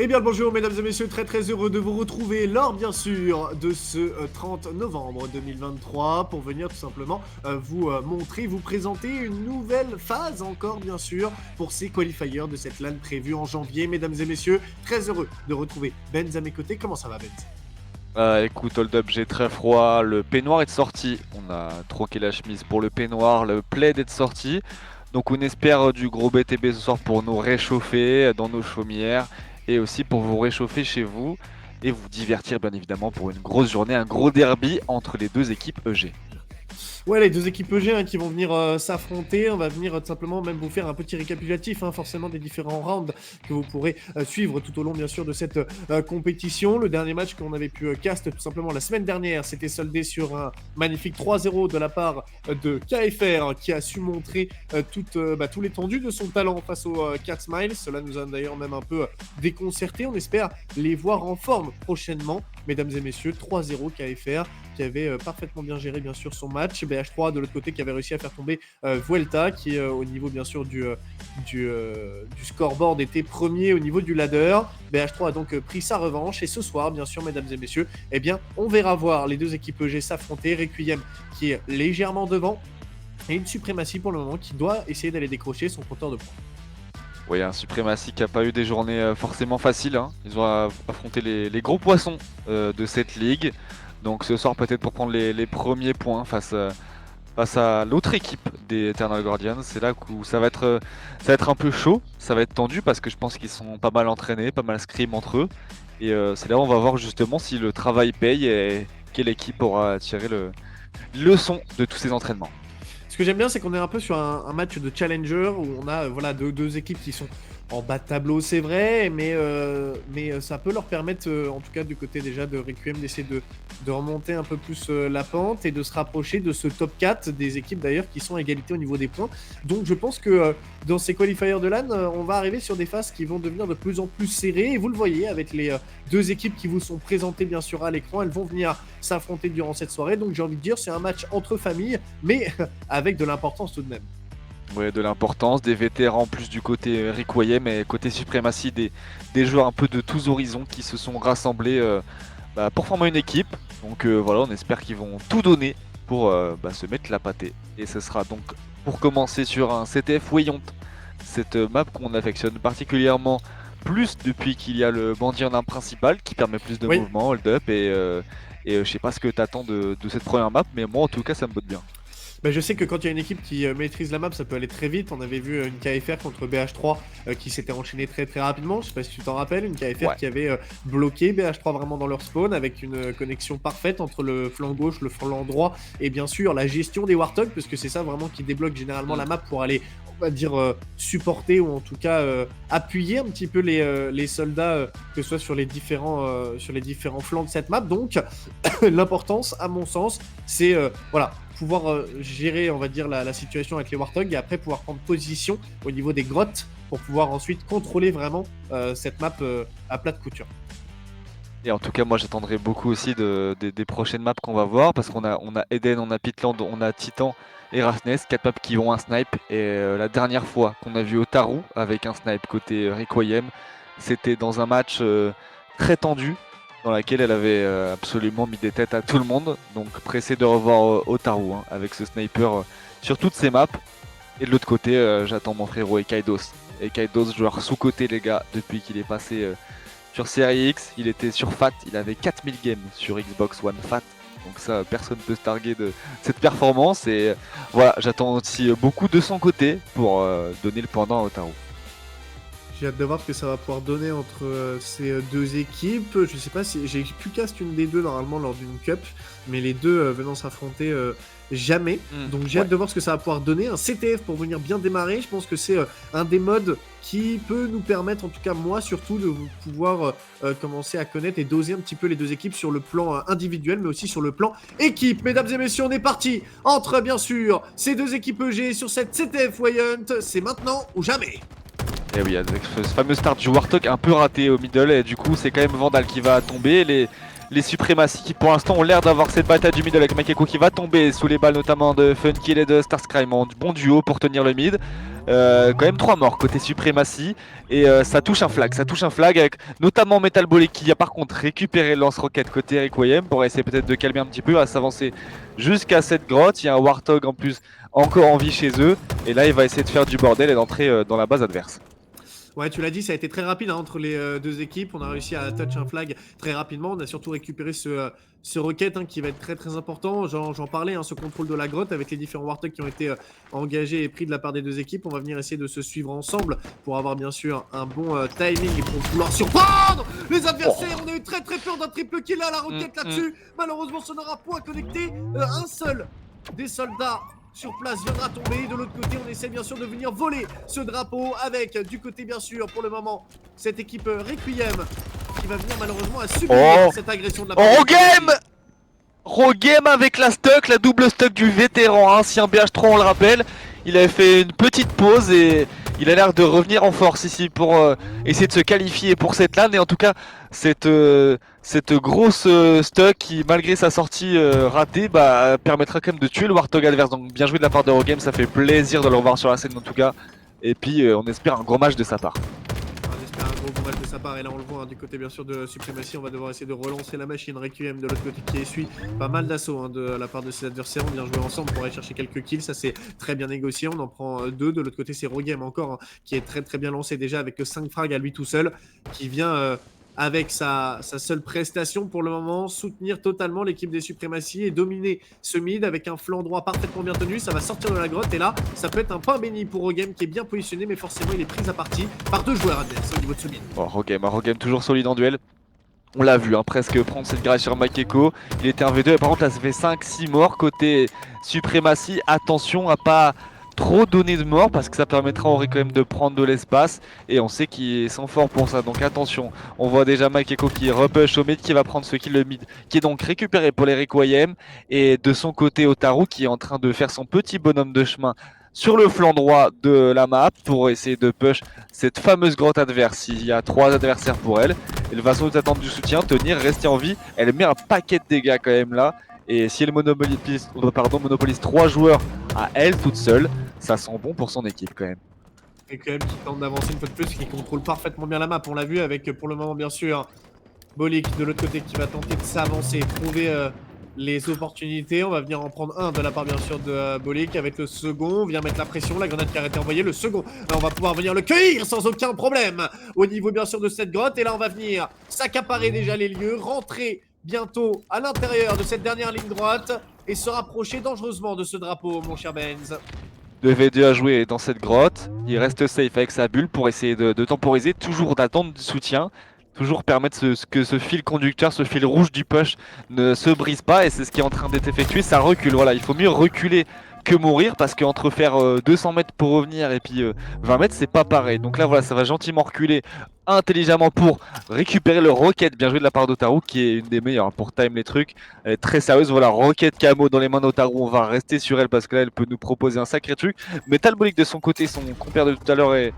Eh bien le bonjour mesdames et messieurs, très heureux de vous retrouver lors bien sûr de ce 30 novembre 2023 pour venir tout simplement vous montrer, vous présenter une nouvelle phase encore bien sûr pour ces qualifiers de cette LAN prévue en janvier. Mesdames et messieurs, très heureux de retrouver Benz à mes côtés. Comment ça va Benz? Écoute, hold up, j'ai très froid, le peignoir est sorti, on a troqué la chemise pour le peignoir, le plaid est sorti, donc on espère du gros BTB ce soir pour nous réchauffer dans nos chaumières et aussi pour vous réchauffer chez vous et vous divertir bien évidemment pour une grosse journée, un gros derby entre les deux équipes EG. Ouais, les deux équipes EG qui vont venir s'affronter. On va venir tout simplement même vous faire un petit récapitulatif forcément des différents rounds que vous pourrez suivre tout au long bien sûr de cette compétition. Le dernier match qu'on avait pu cast tout simplement la semaine dernière, c'était soldé sur un magnifique 3-0 de la part de KFR qui a su montrer tout l'étendue de son talent face aux Cat Smiles. Cela nous a d'ailleurs même un peu déconcerté. On espère les voir en forme prochainement. Mesdames et messieurs, 3-0 KFR qui avait parfaitement bien géré bien sûr son match. BH3 de l'autre côté qui avait réussi à faire tomber Vuelta qui au niveau bien sûr du scoreboard était premier au niveau du ladder. BH3 a donc pris sa revanche et ce soir bien sûr mesdames et messieurs, eh bien on verra voir les deux équipes EG s'affronter. Requiem qui est légèrement devant et une suprématie pour le moment qui doit essayer d'aller décrocher son compteur de points. Oui, un Supremacy qui n'a pas eu des journées forcément faciles, hein. Ils ont affronté les gros poissons de cette ligue. Donc ce soir peut-être pour prendre les premiers points face à l'autre équipe des Eternal Guardians. C'est là où ça va être un peu chaud, ça va être tendu parce que je pense qu'ils sont pas mal entraînés, pas mal scrim entre eux. Et c'est là où on va voir justement si le travail paye et quelle équipe aura tiré le leçon de tous ces entraînements. Ce que j'aime bien, c'est qu'on est un peu sur un match de challenger où on a deux équipes qui sont en bas de tableau, c'est vrai, mais ça peut leur permettre, en tout cas du côté déjà de Requiem, d'essayer de remonter un peu plus la pente et de se rapprocher de ce top 4 des équipes d'ailleurs qui sont à égalité au niveau des points. Donc je pense que dans ces qualifiers de LAN, on va arriver sur des phases qui vont devenir de plus en plus serrées et vous le voyez avec les deux équipes qui vous sont présentées bien sûr à l'écran, elles vont venir s'affronter durant cette soirée. Donc j'ai envie de dire, c'est un match entre familles, mais avec de l'importance tout de même. Ouais, de l'importance, des vétérans plus du côté Requiem et côté Supremacy, des joueurs un peu de tous horizons qui se sont rassemblés pour former une équipe. Donc voilà, on espère qu'ils vont tout donner pour se mettre la pâtée. Et ce sera donc pour commencer sur un CTF Wayont, cette map qu'on affectionne particulièrement plus depuis qu'il y a le bandit en arme principal qui permet plus de Oui. mouvement, hold up et je sais pas ce que t'attends de cette première map, mais moi en tout cas ça me botte bien. Bah, je sais que quand il y a une équipe qui maîtrise la map, ça peut aller très vite. On avait vu une KFR contre BH3 qui s'était enchaînée très rapidement. Je sais pas si tu t'en rappelles, une KFR Ouais. qui avait bloqué BH3 vraiment dans leur spawn avec une connexion parfaite entre le flanc gauche, le flanc droit et bien sûr la gestion des Warthogs, parce que c'est ça vraiment qui débloque généralement la map pour aller, on va dire, supporter ou en tout cas appuyer un petit peu les soldats, que ce soit sur les différents flancs de cette map. Donc l'importance, à mon sens, c'est voilà, pouvoir gérer, on va dire, la situation avec les Warthogs et après pouvoir prendre position au niveau des grottes pour pouvoir ensuite contrôler vraiment cette map à plat de couture. Et en tout cas, moi j'attendrai beaucoup aussi des prochaines maps qu'on va voir parce qu'on a Eden, on a Pitland, on a Titan et Rasnes, 4 maps qui vont un snipe. Et la dernière fois qu'on a vu Otaru avec un snipe côté Requiem, c'était dans un match très tendu dans lequel elle avait absolument mis des têtes à tout le monde. Donc pressé de revoir Otaru avec ce sniper sur toutes ces maps. Et de l'autre côté, j'attends mon frérot Ekaidos. Ekaidos, joueur sous-côté les gars, depuis qu'il est passé sur Series X, il était sur FAT, il avait 4000 games sur Xbox One FAT. Donc ça, personne ne peut se targuer de cette performance. Et voilà, j'attends aussi beaucoup de son côté pour donner le pendant à Otaru. J'ai hâte de voir ce que ça va pouvoir donner entre ces deux équipes. Je sais pas si j'ai pu cast une des deux normalement lors d'une cup, mais les deux venant s'affronter jamais. Donc j'ai hâte de voir ce que ça va pouvoir donner. Un CTF pour venir bien démarrer. Je pense que c'est un des modes qui peut nous permettre, en tout cas moi surtout, de pouvoir commencer à connaître et doser un petit peu les deux équipes sur le plan individuel, mais aussi sur le plan équipe. Mesdames et messieurs, on est parti entre bien sûr ces deux équipes EG sur cette CTF Wayant. C'est maintenant ou jamais. Et oui, avec ce fameux start du Warthog un peu raté au middle, et du coup c'est quand même Vandal qui va tomber. Les Supremacy qui pour l'instant ont l'air d'avoir cette bataille du middle avec Makeko qui va tomber sous les balles notamment de Funkill et de Starscry. Bon duo pour tenir le mid. Quand même 3 morts côté Supremacy. Et ça touche un flag avec notamment Metalbolic qui a par contre récupéré le lance-roquette côté Requiem pour essayer peut-être de calmer un petit peu, à s'avancer jusqu'à cette grotte. Il y a un Warthog en plus encore en vie chez eux. Et là il va essayer de faire du bordel et d'entrer dans la base adverse. Ouais, tu l'as dit, ça a été très rapide hein, entre les deux équipes. On a réussi à touch un flag très rapidement. On a surtout récupéré ce rocket hein, qui va être très très important. J'en parlais, hein, ce contrôle de la grotte avec les différents Warthogs qui ont été engagés et pris de la part des deux équipes. On va venir essayer de se suivre ensemble pour avoir bien sûr un bon timing et pour vouloir surprendre les adversaires. On a eu très très peur d'un triple kill à la roquette là-dessus. Malheureusement, ça n'aura point connecté. Un seul des soldats sur place viendra tomber. De l'autre côté, on essaie bien sûr de venir voler ce drapeau avec du côté bien sûr pour le moment cette équipe Requiem qui va venir malheureusement à subir cette agression de la part de Rogame Rogame avec la stuck, la double stuck du vétéran, ancien BH3 on le rappelle. Il avait fait une petite pause et il a l'air de revenir en force ici pour essayer de se qualifier pour cette LAN. Et en tout cas, cette grosse stuck qui, malgré sa sortie ratée, permettra quand même de tuer le Warthog adverse. Donc bien joué de la part de Rogame, ça fait plaisir de le revoir sur la scène en tout cas. Et puis on espère un gros match de sa part. On espère un gros match de sa part. Et là on le voit hein, du côté bien sûr de Supremacy. On va devoir essayer de relancer la machine. Requiem de l'autre côté qui essuie pas mal d'assauts hein, de la part de ses adversaires. On vient jouer ensemble pour aller chercher quelques kills. Ça c'est très bien négocié. On en prend 2. De l'autre côté c'est Rogame encore hein, qui est très très bien lancé déjà avec 5 frags à lui tout seul. Qui vient avec sa seule prestation pour le moment, soutenir totalement l'équipe des Supremacy et dominer ce mid avec un flanc droit parfaitement bien tenu. Ça va sortir de la grotte et là, ça peut être un pain béni pour Rogame qui est bien positionné, mais forcément il est pris à partie par 2 joueurs adverses au niveau de ce mid. Bon, Rogame toujours solide en duel. On l'a vu, hein, presque prendre cette grâce sur Makeko. Il était 1v2 et par contre là ça fait 5-6 morts côté Supremacy. Attention à pas trop donner de morts parce que ça permettra au quand même de prendre de l'espace et on sait qu'ils sont forts pour ça, donc attention. On voit déjà Makeko qui repush au mid, qui va prendre ce kill le mid, qui est donc récupéré pour les Requiem, et de son côté Otaru qui est en train de faire son petit bonhomme de chemin sur le flanc droit de la map pour essayer de push cette fameuse grotte adverse. Il y a 3 adversaires pour elle, elle va sans doute attendre du soutien, tenir, rester en vie. Elle met un paquet de dégâts quand même là. Et si elle monopolise 3 joueurs à elle toute seule, ça sent bon pour son équipe quand même. Et quand même qui tente d'avancer une fois de plus, qui contrôle parfaitement bien la map. On l'a vu avec pour le moment bien sûr Bolik de l'autre côté qui va tenter de s'avancer, trouver les opportunités. On va venir en prendre un de la part bien sûr de Bolik avec le second. On vient mettre la pression, la grenade qui a été envoyée, le second. Là, on va pouvoir venir le cueillir sans aucun problème au niveau bien sûr de cette grotte. Et là on va venir s'accaparer déjà les lieux, rentrer bientôt à l'intérieur de cette dernière ligne droite et se rapprocher dangereusement de ce drapeau, mon cher Benz. 2v2 à jouer dans cette grotte, il reste safe avec sa bulle pour essayer de temporiser, toujours d'attendre du soutien, toujours permettre que ce fil conducteur, ce fil rouge du push ne se brise pas, et c'est ce qui est en train d'être effectué, ça recule. Voilà, il faut mieux reculer que mourir parce qu'entre faire 200 mètres pour revenir et puis 20 mètres c'est pas pareil. Donc là voilà, ça va gentiment reculer intelligemment pour récupérer le rocket. Bien joué de la part d'Otaru qui est une des meilleures pour time les trucs. Elle est très sérieuse. Voilà, rocket camo dans les mains d'Otaru, on va rester sur elle parce que là elle peut nous proposer un sacré truc. Metalbolic de son côté, son compère de tout à l'heure est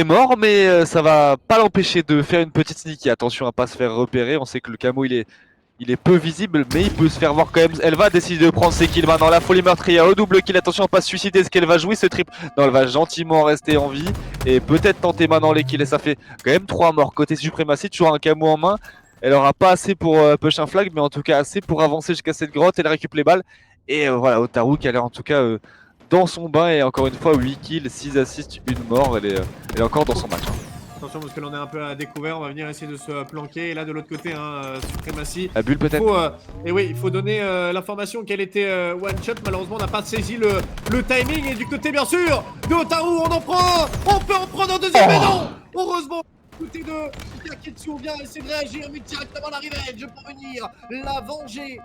mort, mais ça va pas l'empêcher de faire une petite sneaky. Attention à pas se faire repérer, on sait que le camo il est peu visible, mais il peut se faire voir quand même. Elle va décider de prendre ses kills maintenant. La folie meurtrière au double kill. Attention à pas se suicider. Est-ce qu'elle va jouer ce trip? Non, elle va gentiment rester en vie et peut-être tenter maintenant les kills. Et ça fait quand même 3 morts côté Supremacy. Toujours un camo en main. Elle aura pas assez pour push un flag, mais en tout cas assez pour avancer jusqu'à cette grotte. Elle récupère les balles. Et voilà, Otaru qui a l'air en tout cas dans son bain. Et encore une fois, 8 kills, 6 assists, 1 mort. Elle est encore dans son match. Attention parce que l'on est un peu à découvert, on va venir essayer de se planquer. Et là de l'autre côté, Supremacy. La bulle peut-être. Et oui, il faut donner l'information qu'elle était one shot. Malheureusement, on n'a pas saisi le timing. Et du côté bien sûr de Otaru, on en prend. On peut en prendre un deuxième, mais non. Heureusement. Côté de Kaketsu, on vient essayer de réagir, mais directement la revenge pour venir la venger.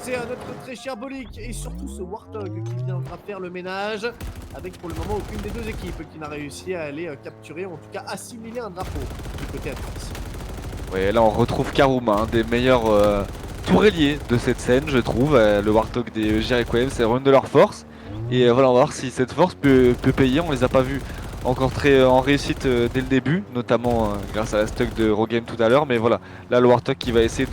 C'est notre très cher Bolik et surtout ce Warthog qui viendra faire le ménage avec pour le moment aucune des deux équipes qui n'a réussi à aller capturer, ou en tout cas assimiler un drapeau du côté adverse. Ouais, là on retrouve Karuma, un des meilleurs toureliers de cette scène, je trouve. Le Warthog des Requiem, c'est vraiment de leur force. Et voilà, on va voir si cette force peut payer. On les a pas vus encore très en réussite dès le début, notamment grâce à la stuck de Rogame tout à l'heure. Mais voilà, là le Warthog qui va essayer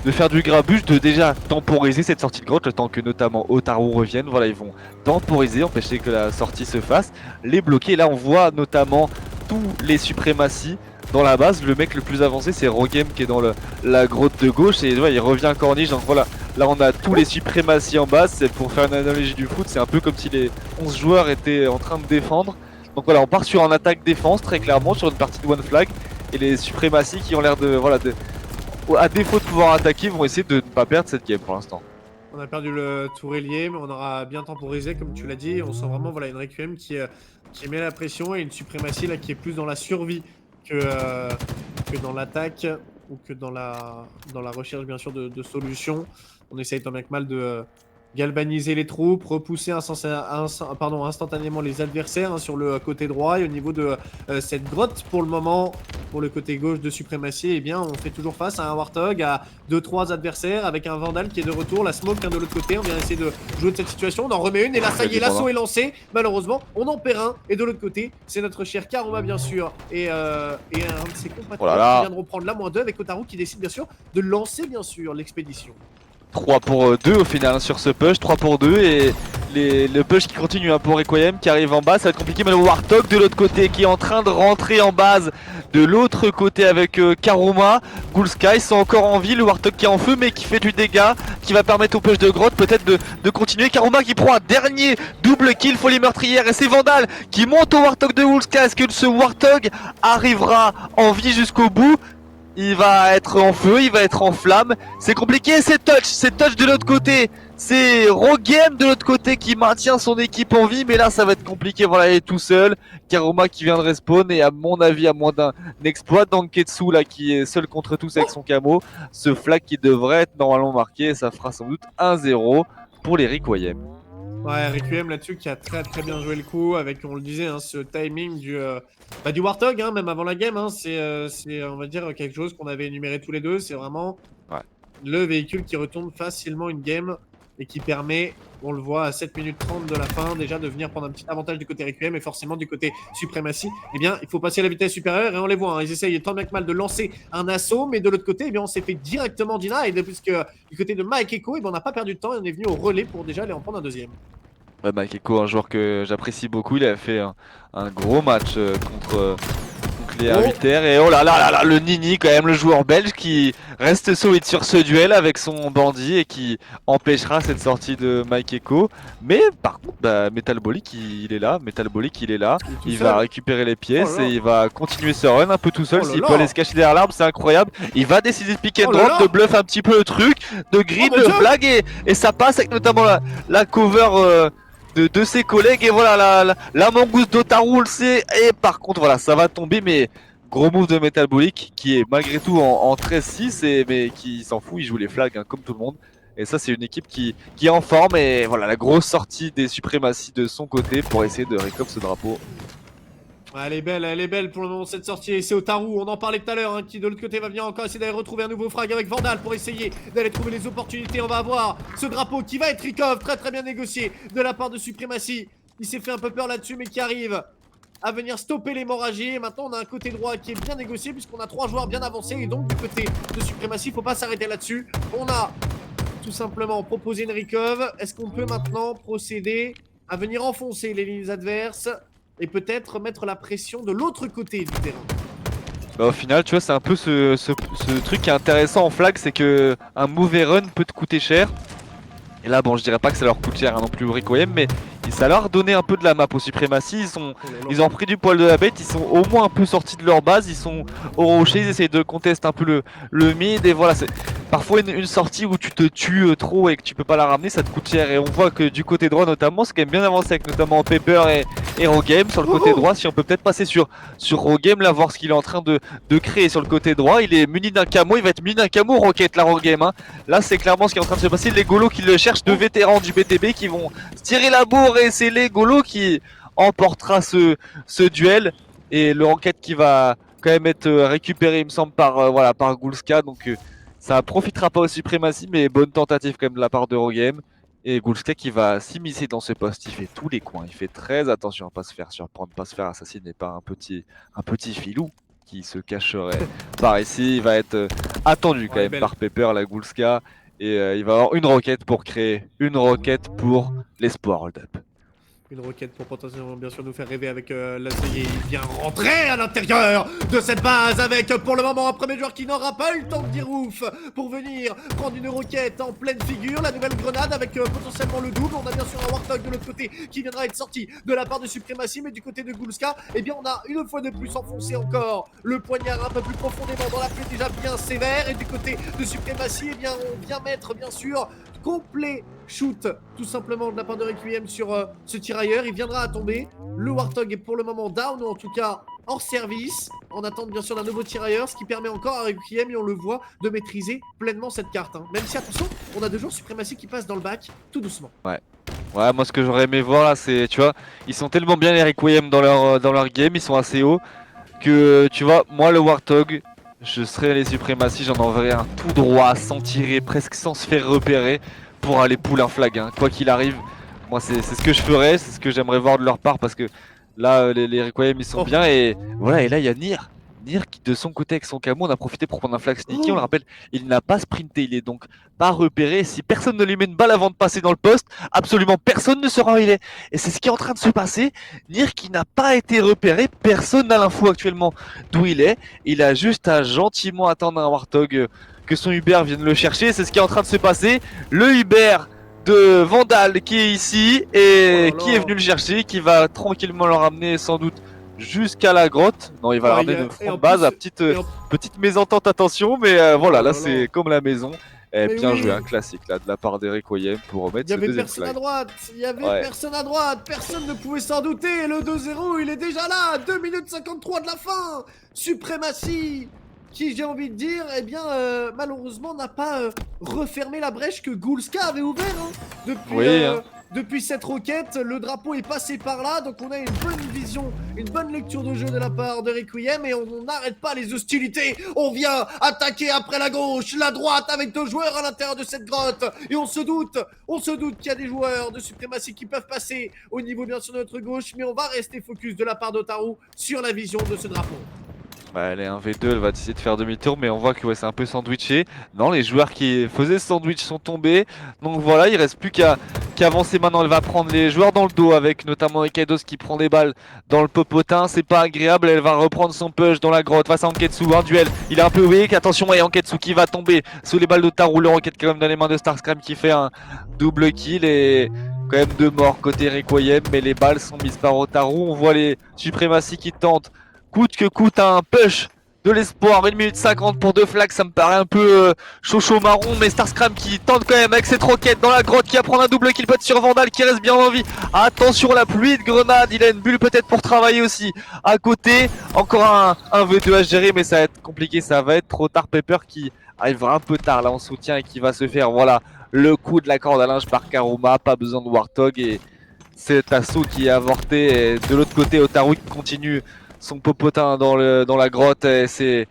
de faire du grabuge, de déjà temporiser cette sortie de grotte, le temps que notamment Otaru revienne. Voilà, ils vont temporiser, empêcher que la sortie se fasse, les bloquer. Et là, on voit notamment tous les suprématies dans la base. Le mec le plus avancé, c'est Rogame qui est dans la grotte de gauche. Et ouais, il revient corniche. Donc voilà, là, on a tous les suprématies en base. C'est pour faire une analogie du foot, c'est un peu comme si les 11 joueurs étaient en train de défendre. Donc voilà, on part sur un attaque-défense, très clairement, sur une partie de One Flag. Et les suprématies qui ont l'air de, voilà, à défaut de pouvoir attaquer, vont essayer de ne pas perdre cette game pour l'instant. On a perdu le tour ailier, mais on aura bien temporisé, comme tu l'as dit. On sent vraiment voilà, une Requiem qui met la pression et une suprématie là, qui est plus dans la survie que dans l'attaque ou que dans la recherche, bien sûr, de solutions. On essaye tant bien que mal de galvaniser les troupes, repousser instantanément les adversaires hein, sur le côté droit. Et au niveau de cette grotte, pour le moment, pour le côté gauche de suprématie, eh bien, on fait toujours face à un Warthog, à 2-3 adversaires, avec un Vandal qui est de retour, la smoke de l'autre côté. On vient essayer de jouer de cette situation, on en remet une, et là, ça y est, l'assaut est lancé. Malheureusement, on en perd un, et de l'autre côté, c'est notre cher Karuma, bien sûr, et un de ses compatriotes qui vient de reprendre la -2 avec Otaru qui décide, bien sûr, de lancer, bien sûr, l'expédition. 3 pour 2 au final hein, sur ce push, 3 pour 2 et le push qui continue hein, pour Requiem qui arrive en bas, ça va être compliqué mais le Warthog de l'autre côté qui est en train de rentrer en base de l'autre côté avec Karuma, Ghoulsky sont encore en vie, le Warthog qui est en feu mais qui fait du dégât, qui va permettre au push de grotte peut-être de continuer, Karuma qui prend un dernier double kill, folie meurtrière et c'est Vandal qui monte au Warthog de Ghoulsky, est-ce que ce Warthog arrivera en vie jusqu'au bout? Il va être en feu, il va être en flamme. C'est compliqué, c'est touch de l'autre côté. C'est Rogame de l'autre côté qui maintient son équipe en vie. Mais là, ça va être compliqué. Voilà, il est tout seul. Karuma qui vient de respawn. Et à mon avis, à moins d'un exploit d'Anketsu là qui est seul contre tous avec son camo. Ce flag qui devrait être normalement marqué. Ça fera sans doute 1-0 pour les Requiem. Ouais, Requiem là-dessus qui a très bien joué le coup avec, on le disait, hein, ce timing du Warthog, hein, même avant la game. Hein, c'est, on va dire, quelque chose qu'on avait énuméré tous les deux. C'est vraiment le véhicule qui retourne facilement une game et qui permet, on le voit à 7 minutes 30 de la fin, déjà de venir prendre un petit avantage du côté Requiem et forcément du côté Suprématie. Eh bien, il faut passer à la vitesse supérieure et on les voit. Hein, ils essayent tant bien que mal de lancer un assaut, mais de l'autre côté, eh bien, on s'est fait directement deny. Et puisque du côté de Mike Echo, eh bien, on n'a pas perdu de temps et on est venu au relais pour déjà aller en prendre un deuxième. Ouais, Mike Echo, un joueur que j'apprécie beaucoup, il a fait un gros match contre les arbitraires et oh là là là le Nini quand même, le joueur belge qui reste solide sur ce duel avec son bandit et qui empêchera cette sortie de Mike Echo. Mais par contre, bah, Metalbolic il est là, il va récupérer les pièces et il va continuer ce run un peu tout seul. S'il peut aller se cacher derrière l'arbre, c'est incroyable. Il va décider de pick and drop, de bluff un petit peu le truc, de grid, de flag et ça passe avec notamment la cover de ses collègues et voilà la mangouste d'Otaru on le sait et par contre voilà ça va tomber mais gros move de Metalbolic qui est malgré tout en 13-6 mais qui s'en fout, il joue les flags hein, comme tout le monde et ça c'est une équipe qui est en forme et voilà la grosse sortie des suprématies de son côté pour essayer de récupérer ce drapeau. Elle est belle pour le moment cette sortie et c'est Otaru, on en parlait tout à l'heure, hein, qui de l'autre côté va venir encore essayer d'aller retrouver un nouveau frag avec Vandal pour essayer d'aller trouver les opportunités. On va avoir ce drapeau qui va être recover, très bien négocié de la part de Suprématie. Il s'est fait un peu peur là-dessus mais qui arrive à venir stopper l'hémorragie. Et maintenant on a un côté droit qui est bien négocié puisqu'on a 3 joueurs bien avancés et donc du côté de Suprématie, faut pas s'arrêter là-dessus. On a tout simplement proposé une recover. Est-ce qu'on peut maintenant procéder à venir enfoncer les lignes adverses et peut-être mettre la pression de l'autre côté du terrain? Bah au final tu vois c'est un peu ce truc qui est intéressant en flag, c'est que un mauvais run peut te coûter cher. Et là bon je dirais pas que ça leur coûte cher hein, non plus au Requiem mais ça leur a donné un peu de la map au Suprématie, ils ont pris du poil de la bête, ils sont au moins un peu sortis de leur base, ils sont au rocher, ils essayent de contester un peu le mid et voilà c'est parfois une sortie où tu te tues trop et que tu peux pas la ramener ça te coûte cher et on voit que du côté droit notamment c'est quand même bien avancé avec notamment Pepper et Rogame sur le côté droit. Si on peut peut-être passer sur Rogame là voir ce qu'il est en train de créer sur le côté droit, il est muni d'un camo, il va être muni d'un camo Rocket la Rogame hein. Là c'est clairement ce qui est en train de se passer, les golos qui le cherchent, deux vétérans du BTB qui vont se tirer la bourre et c'est les golos qui emportera ce duel et le Rocket qui va quand même être récupéré il me semble par voilà par Ghoulska donc ça profitera pas aux Suprématies mais bonne tentative quand même de la part de Rogame. Et Ghoulska qui va s'immiscer dans ce poste, il fait tous les coins, il fait très attention à pas se faire surprendre, pas se faire assassiner par un petit filou qui se cacherait par ici. Il va être attendu quand Ouais, même belle. par Pepper, la Gulska. Et il va avoir une roquette pour créer une roquette pour l'espoir hold up. Une roquette pour potentiellement bien sûr nous faire rêver avec l'Azeye. Il vient rentrer à l'intérieur de cette base avec pour le moment un premier joueur qui n'aura pas eu le temps de dire ouf pour venir prendre une roquette en pleine figure. La nouvelle grenade avec potentiellement le double. On a bien sûr un Warthog de l'autre côté qui viendra être sorti de la part de Supremacy, mais du côté de Gulska, eh bien on a une fois de plus enfoncé encore le poignard un peu plus profondément dans la plaie déjà bien sévère. Et du côté de Supremacy, eh bien on vient mettre bien sûr complet shoot tout simplement de la part de Requiem sur ce tirailleur. Il viendra à tomber. Le Warthog est pour le moment down, ou en tout cas hors service, en attente bien sûr d'un nouveau tirailleur, ce qui permet encore à Requiem, et on le voit, de maîtriser pleinement cette carte. Même si attention, on a 2 joueurs Supremacy qui passent dans le bac tout doucement. Ouais, moi ce que j'aurais aimé voir là, c'est, tu vois, ils sont tellement bien les Requiem dans leur game, ils sont assez hauts, que tu vois, moi le Warthog, je serais les Supremacy, j'en enverrais un tout droit, sans tirer, presque sans se faire repérer, pour aller pull un flag, hein. Quoi qu'il arrive, moi c'est ce que je ferais, c'est ce que j'aimerais voir de leur part, parce que là les Requiem ils sont bien, et voilà, et là il y a Nir. Nir qui de son côté avec son camo, on a profité pour prendre un flag sneaky, on le rappelle, il n'a pas sprinté, il est donc pas repéré. Si personne ne lui met une balle avant de passer dans le poste, absolument personne ne saura où il est. Et c'est ce qui est en train de se passer. Nir qui n'a pas été repéré, personne n'a l'info actuellement d'où il est. Il a juste à gentiment attendre un Warthog que son Uber vienne le chercher. C'est ce qui est en train de se passer. Le Uber de Vandal qui est ici et qui est venu le chercher, qui va tranquillement le ramener sans doute jusqu'à la grotte. Non, il va le ramener de front de base à petite mésentente, attention, mais voilà, là c'est comme la maison. Et bien joué, un classique là de la part d'Eric Oyem pour remettre ce deuxième flag. Il y avait personne à droite, personne ne pouvait s'en douter. Le 2-0, il est déjà là, 2 minutes 53 de la fin. Supremacy, qui j'ai envie de dire, eh bien malheureusement n'a pas refermé la brèche que Gulska avait ouvert depuis cette roquette. Le drapeau est passé par là, donc on a une bonne vision, une bonne lecture de jeu de la part de Requiem, et on n'arrête pas les hostilités. On vient attaquer après la gauche, la droite avec 2 joueurs à l'intérieur de cette grotte, et on se doute qu'il y a des joueurs de Supremacy qui peuvent passer au niveau bien sûr de notre gauche, mais on va rester focus de la part d'Otaru sur la vision de ce drapeau. Elle est 1v2, elle va essayer de faire demi-tour, mais on voit que c'est un peu sandwiché. Non, les joueurs qui faisaient ce sandwich sont tombés. Donc voilà, il reste plus qu'à avancer maintenant. Elle va prendre les joueurs dans le dos, avec notamment Ekaidos qui prend des balles dans le popotin. C'est pas agréable, elle va reprendre son push dans la grotte face à Anketsu. Un duel, il est un peu weak. Attention, et Anketsu qui va tomber sous les balles d'Otaru. Le roquette quand même dans les mains de Starscream qui fait un double kill, et quand même 2 morts côté Requiem, mais les balles sont mises par Otaru. On voit les Supremacy qui tentent coûte que coûte un push de l'espoir. 1 minute 50 pour 2 flags, ça me paraît un peu chaud marron, mais Starscream qui tente quand même avec cette roquette dans la grotte, qui va prendre un double kill peut sur Vandal qui reste bien en vie. Attention, la pluie de grenades, il a une bulle peut-être pour travailler aussi à côté. Encore un V2 à gérer, mais ça va être compliqué, ça va être trop tard. Pepper qui arrivera un peu tard là en soutien, et qui va se faire, voilà, le coup de la corde à linge par Karuma. Pas besoin de Warthog, et cet assaut qui est avorté. Et de l'autre côté, Otaru qui continue son popotin dans la grotte. C'est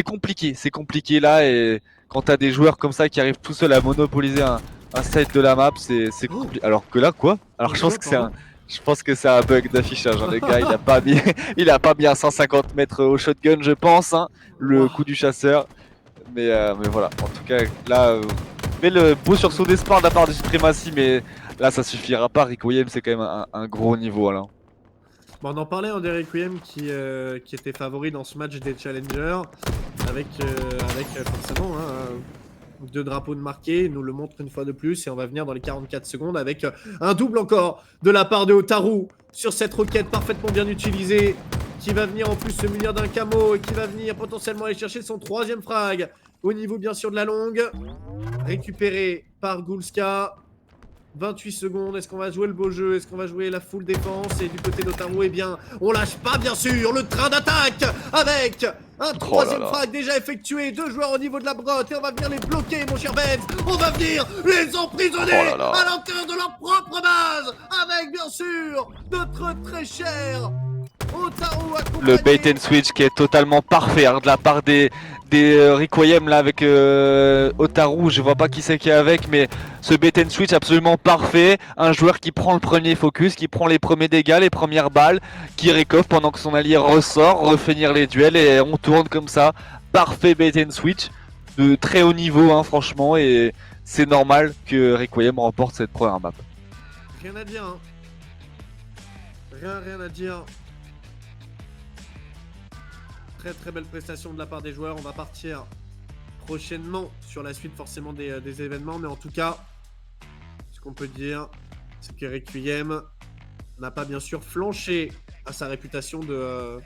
compliqué là, et quand t'as des joueurs comme ça qui arrivent tout seuls à monopoliser un side de la map, c'est compliqué. Alors que là, quoi? Alors je pense que c'est un bug d'affichage, hein. Le gars il a pas mis un 150 mètres au shotgun, je pense, hein, le coup du chasseur, mais voilà, en tout cas là, mais le beau sursaut d'espoir de la part de Supremacy, mais là ça suffira pas. Requiem c'est quand même un gros niveau là. Bon, on en parlait en Requiem qui était favori dans ce match des challengers, avec forcément 2 drapeaux de marqués. Il nous le montre une fois de plus, et on va venir dans les 44 secondes avec un double encore de la part de Otaru sur cette roquette parfaitement bien utilisée, qui va venir en plus se munir d'un camo, et qui va venir potentiellement aller chercher son 3e frag au niveau bien sûr de la longue, récupéré par Gulska. 28 secondes, est-ce qu'on va jouer le beau jeu? Est-ce qu'on va jouer la full défense? Et du côté d'Otaru, eh bien, on lâche pas bien sûr le train d'attaque, avec un 3e frag déjà effectué, 2 joueurs au niveau de la grotte, et on va venir les bloquer, mon cher Benz. On va venir les emprisonner à l'intérieur de leur propre base, avec bien sûr notre très cher Otaru accompagné. Le bait and switch qui est totalement parfait, hein, de la part des Requiem là avec Otaru. Je vois pas qui c'est qui est avec, mais ce bait and switch absolument parfait. Un joueur qui prend le premier focus, qui prend les premiers dégâts, les premières balles, qui récoffre pendant que son allié ressort, refinir les duels, et on tourne comme ça. Parfait bait and switch. de très haut niveau, hein, franchement, et c'est normal que Requiem remporte cette première map. Rien à dire, hein. Rien à dire. Très belle prestation de la part des joueurs. On va partir prochainement sur la suite forcément des événements, mais en tout cas, ce qu'on peut dire, c'est que Requiem n'a pas bien sûr flanché à sa réputation de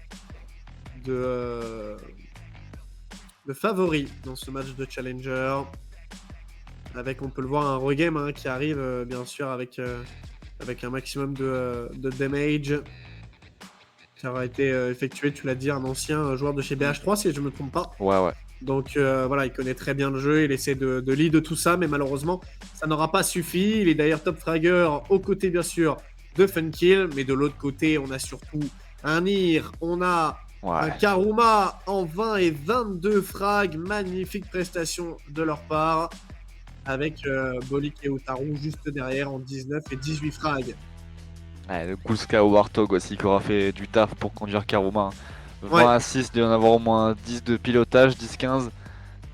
favori dans ce match de Challenger. Avec, on peut le voir, un regame hein, qui arrive bien sûr avec un maximum de damage qui aura été effectué, tu l'as dit, un ancien joueur de chez BH3 si je ne me trompe pas. Ouais. Donc voilà, il connaît très bien le jeu, il essaie de lead tout ça, mais malheureusement, ça n'aura pas suffi. Il est d'ailleurs top fragger aux côtés bien sûr de Funkill, mais de l'autre côté, on a surtout un Nir, on a un Karuma en 20 et 22 frags, magnifique prestation de leur part, avec Bolik et Otaru juste derrière en 19 et 18 frags. Ouais, le Kuzka ou Warthog aussi qui aura fait du taf pour conduire Karuma. 20 Ouais. à 6, il doit y en avoir au moins 10 de pilotage, 10-15.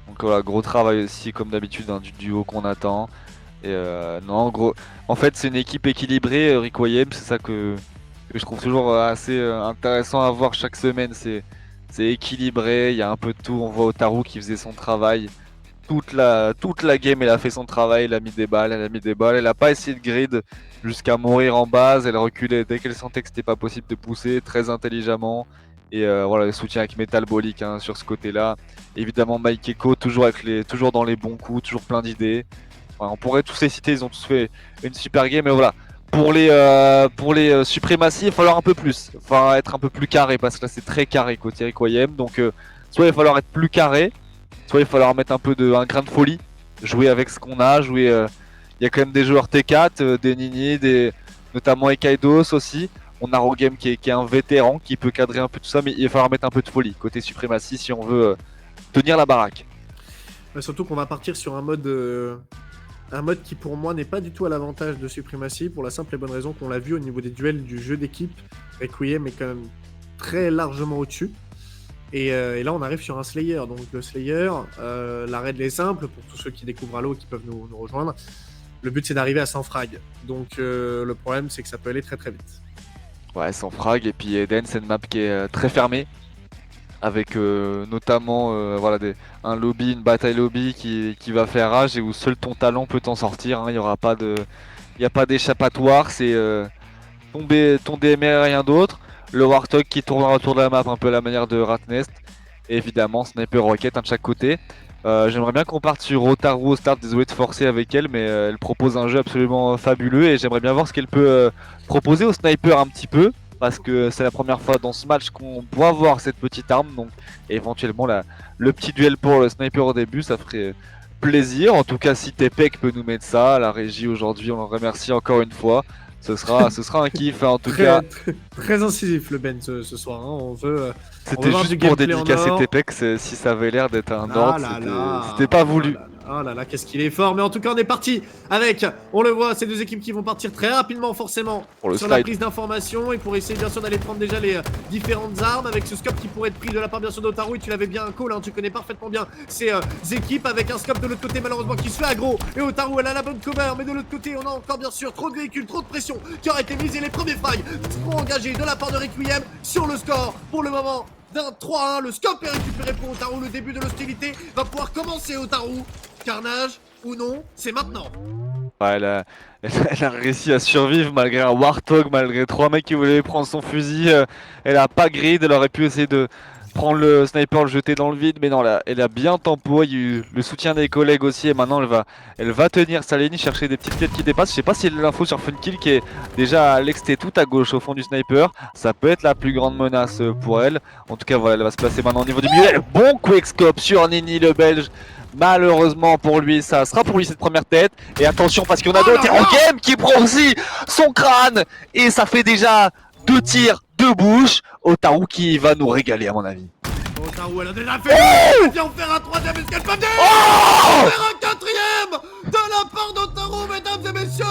Donc voilà, gros travail aussi comme d'habitude hein, du duo qu'on attend. Et non, gros, en fait c'est une équipe équilibrée, Requiem, c'est ça que je trouve toujours assez intéressant à voir chaque semaine. C'est équilibré, il y a un peu de tout. On voit Otaru qui faisait son travail. Toute la game, elle a fait son travail, elle a mis des balles, elle a pas essayé de grid jusqu'à mourir en base, elle reculait dès qu'elle sentait que c'était pas possible de pousser, très intelligemment. Et voilà, le soutien avec Metalbolic hein, sur ce côté-là. Évidemment Mike Echo, toujours dans les bons coups, toujours plein d'idées. Enfin, on pourrait tous les citer, ils ont tous fait une super game, mais voilà. Pour les suprématies, il va falloir un peu plus. Enfin, être un peu plus carré, parce que là c'est très carré côté Requiem. Donc soit il va falloir être plus carré, soit il va falloir mettre un grain de folie, jouer avec ce qu'on a, jouer. Il y a quand même des joueurs T4, des Nini, notamment Ekaidos aussi. On a Rogame qui est un vétéran qui peut cadrer un peu tout ça, mais il va falloir mettre un peu de folie côté suprématie si on veut tenir la baraque. Surtout qu'on va partir sur un mode qui pour moi n'est pas du tout à l'avantage de Supremacy, pour la simple et bonne raison qu'on l'a vu au niveau des duels du jeu d'équipe. Requiem est quand même très largement au-dessus. Et là, on arrive sur un Slayer. Donc, le Slayer, la règle est simple pour tous ceux qui découvrent Halo qui peuvent nous rejoindre. Le but, c'est d'arriver à 100 frags. Donc, le problème, c'est que ça peut aller très vite. Ouais, 100 frags. Et puis, Eden, c'est une map qui est très fermée. Avec notamment voilà, un lobby, une bataille lobby qui va faire rage et où seul ton talent peut t'en sortir. Hein. Il n'y a pas d'échappatoire. C'est ton DMR et rien d'autre. Le Warthog qui tournera autour de la map un peu à la manière de Ratnest. Et évidemment Sniper Rocket de chaque côté. J'aimerais bien qu'on parte sur Otaru au start, désolé de forcer avec elle, mais elle propose un jeu absolument fabuleux et j'aimerais bien voir ce qu'elle peut proposer au sniper un petit peu. Parce que c'est la première fois dans ce match qu'on pourra voir cette petite arme, donc éventuellement le petit duel pour le sniper au début, ça ferait plaisir. En tout cas, si Tepec peut nous mettre ça, la régie aujourd'hui, on le remercie encore une fois. Ce sera un kiff hein, en tout cas. Très incisif le Ben ce soir. Hein. On veut. C'était juste pour dédicacer Tepec si ça avait l'air d'être un ordre. C'était pas voulu. Oh là là, qu'est-ce qu'il est fort. Mais en tout cas, on est parti avec, on le voit, ces deux équipes qui vont partir très rapidement, forcément, sur la prise d'informations. Et pour essayer, bien sûr, d'aller prendre déjà les différentes armes. Avec ce scope qui pourrait être pris de la part, bien sûr, d'Otaru. Tu l'avais bien call, hein, tu connais parfaitement bien ces équipes. Avec un scope de l'autre côté, malheureusement, qui se fait aggro. Et Otaru, elle a la bonne cover. Mais de l'autre côté, on a encore, bien sûr, trop de véhicules, trop de pression qui aura été mise. Et les premiers frags seront engagés de la part de Requiem sur le score. Pour le moment, d'un 3-1, le scope est récupéré pour Otaru. Le début de l'hostilité va pouvoir commencer, Otaru. Carnage ou non, c'est maintenant. Ouais, elle a réussi à survivre malgré un Warthog, malgré 3 mecs qui voulaient prendre son fusil. Elle a pas grid, elle aurait pu essayer de prendre le sniper, le jeter dans le vide, mais non, elle a bien tempo. Il y a eu le soutien des collègues aussi, et maintenant elle va tenir sa ligne, chercher des petites têtes qui dépassent. Je sais pas si l'info sur Funkill qui est déjà à l'exté tout à gauche au fond du sniper, ça peut être la plus grande menace pour elle. En tout cas, voilà, elle va se placer maintenant au niveau du milieu. Bon quickscope sur Nini le Belge. Malheureusement pour lui, ça sera pour lui cette première tête. Et attention parce qu'on a d'autres. Et Rogame qui prend aussi son crâne. Et ça fait déjà 2 tirs, 2 bouches. Otaru qui va nous régaler à mon avis. Otaru, elle a déjà fait. Elle vient en faire un troisième. Est-ce qu'elle peut faire un quatrième de la part d'Otaru, mesdames et messieurs.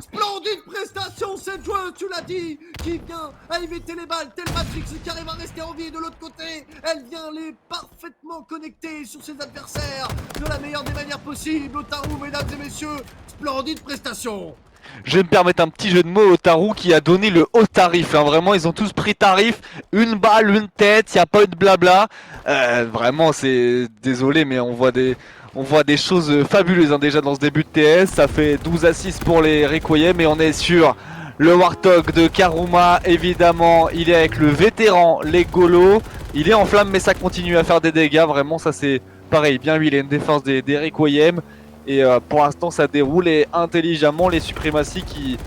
Splendide prestation, cette joueuse, tu l'as dit, qui vient à éviter les balles, tel Matrix qui arrive à rester en vie de l'autre côté. Elle vient les parfaitement connecter sur ses adversaires de la meilleure des manières possibles. Otaru, mesdames et messieurs, splendide prestation. Je vais me permettre un petit jeu de mots. Otaru qui a donné le haut tarif, hein. Vraiment ils ont tous pris tarif, une balle, une tête, il n'y a pas eu de blabla. Vraiment c'est désolé mais on voit des choses fabuleuses, hein, déjà dans ce début de TS. Ça fait 12 à 6 pour les Requiem et on est sur le Warthog de Karuma. Évidemment il est avec le vétéran Legolo. Il est en flamme mais ça continue à faire des dégâts. Vraiment ça c'est pareil, bien lui il a une défense des Requiem. Et pour l'instant ça déroule et intelligemment les Supremacy qui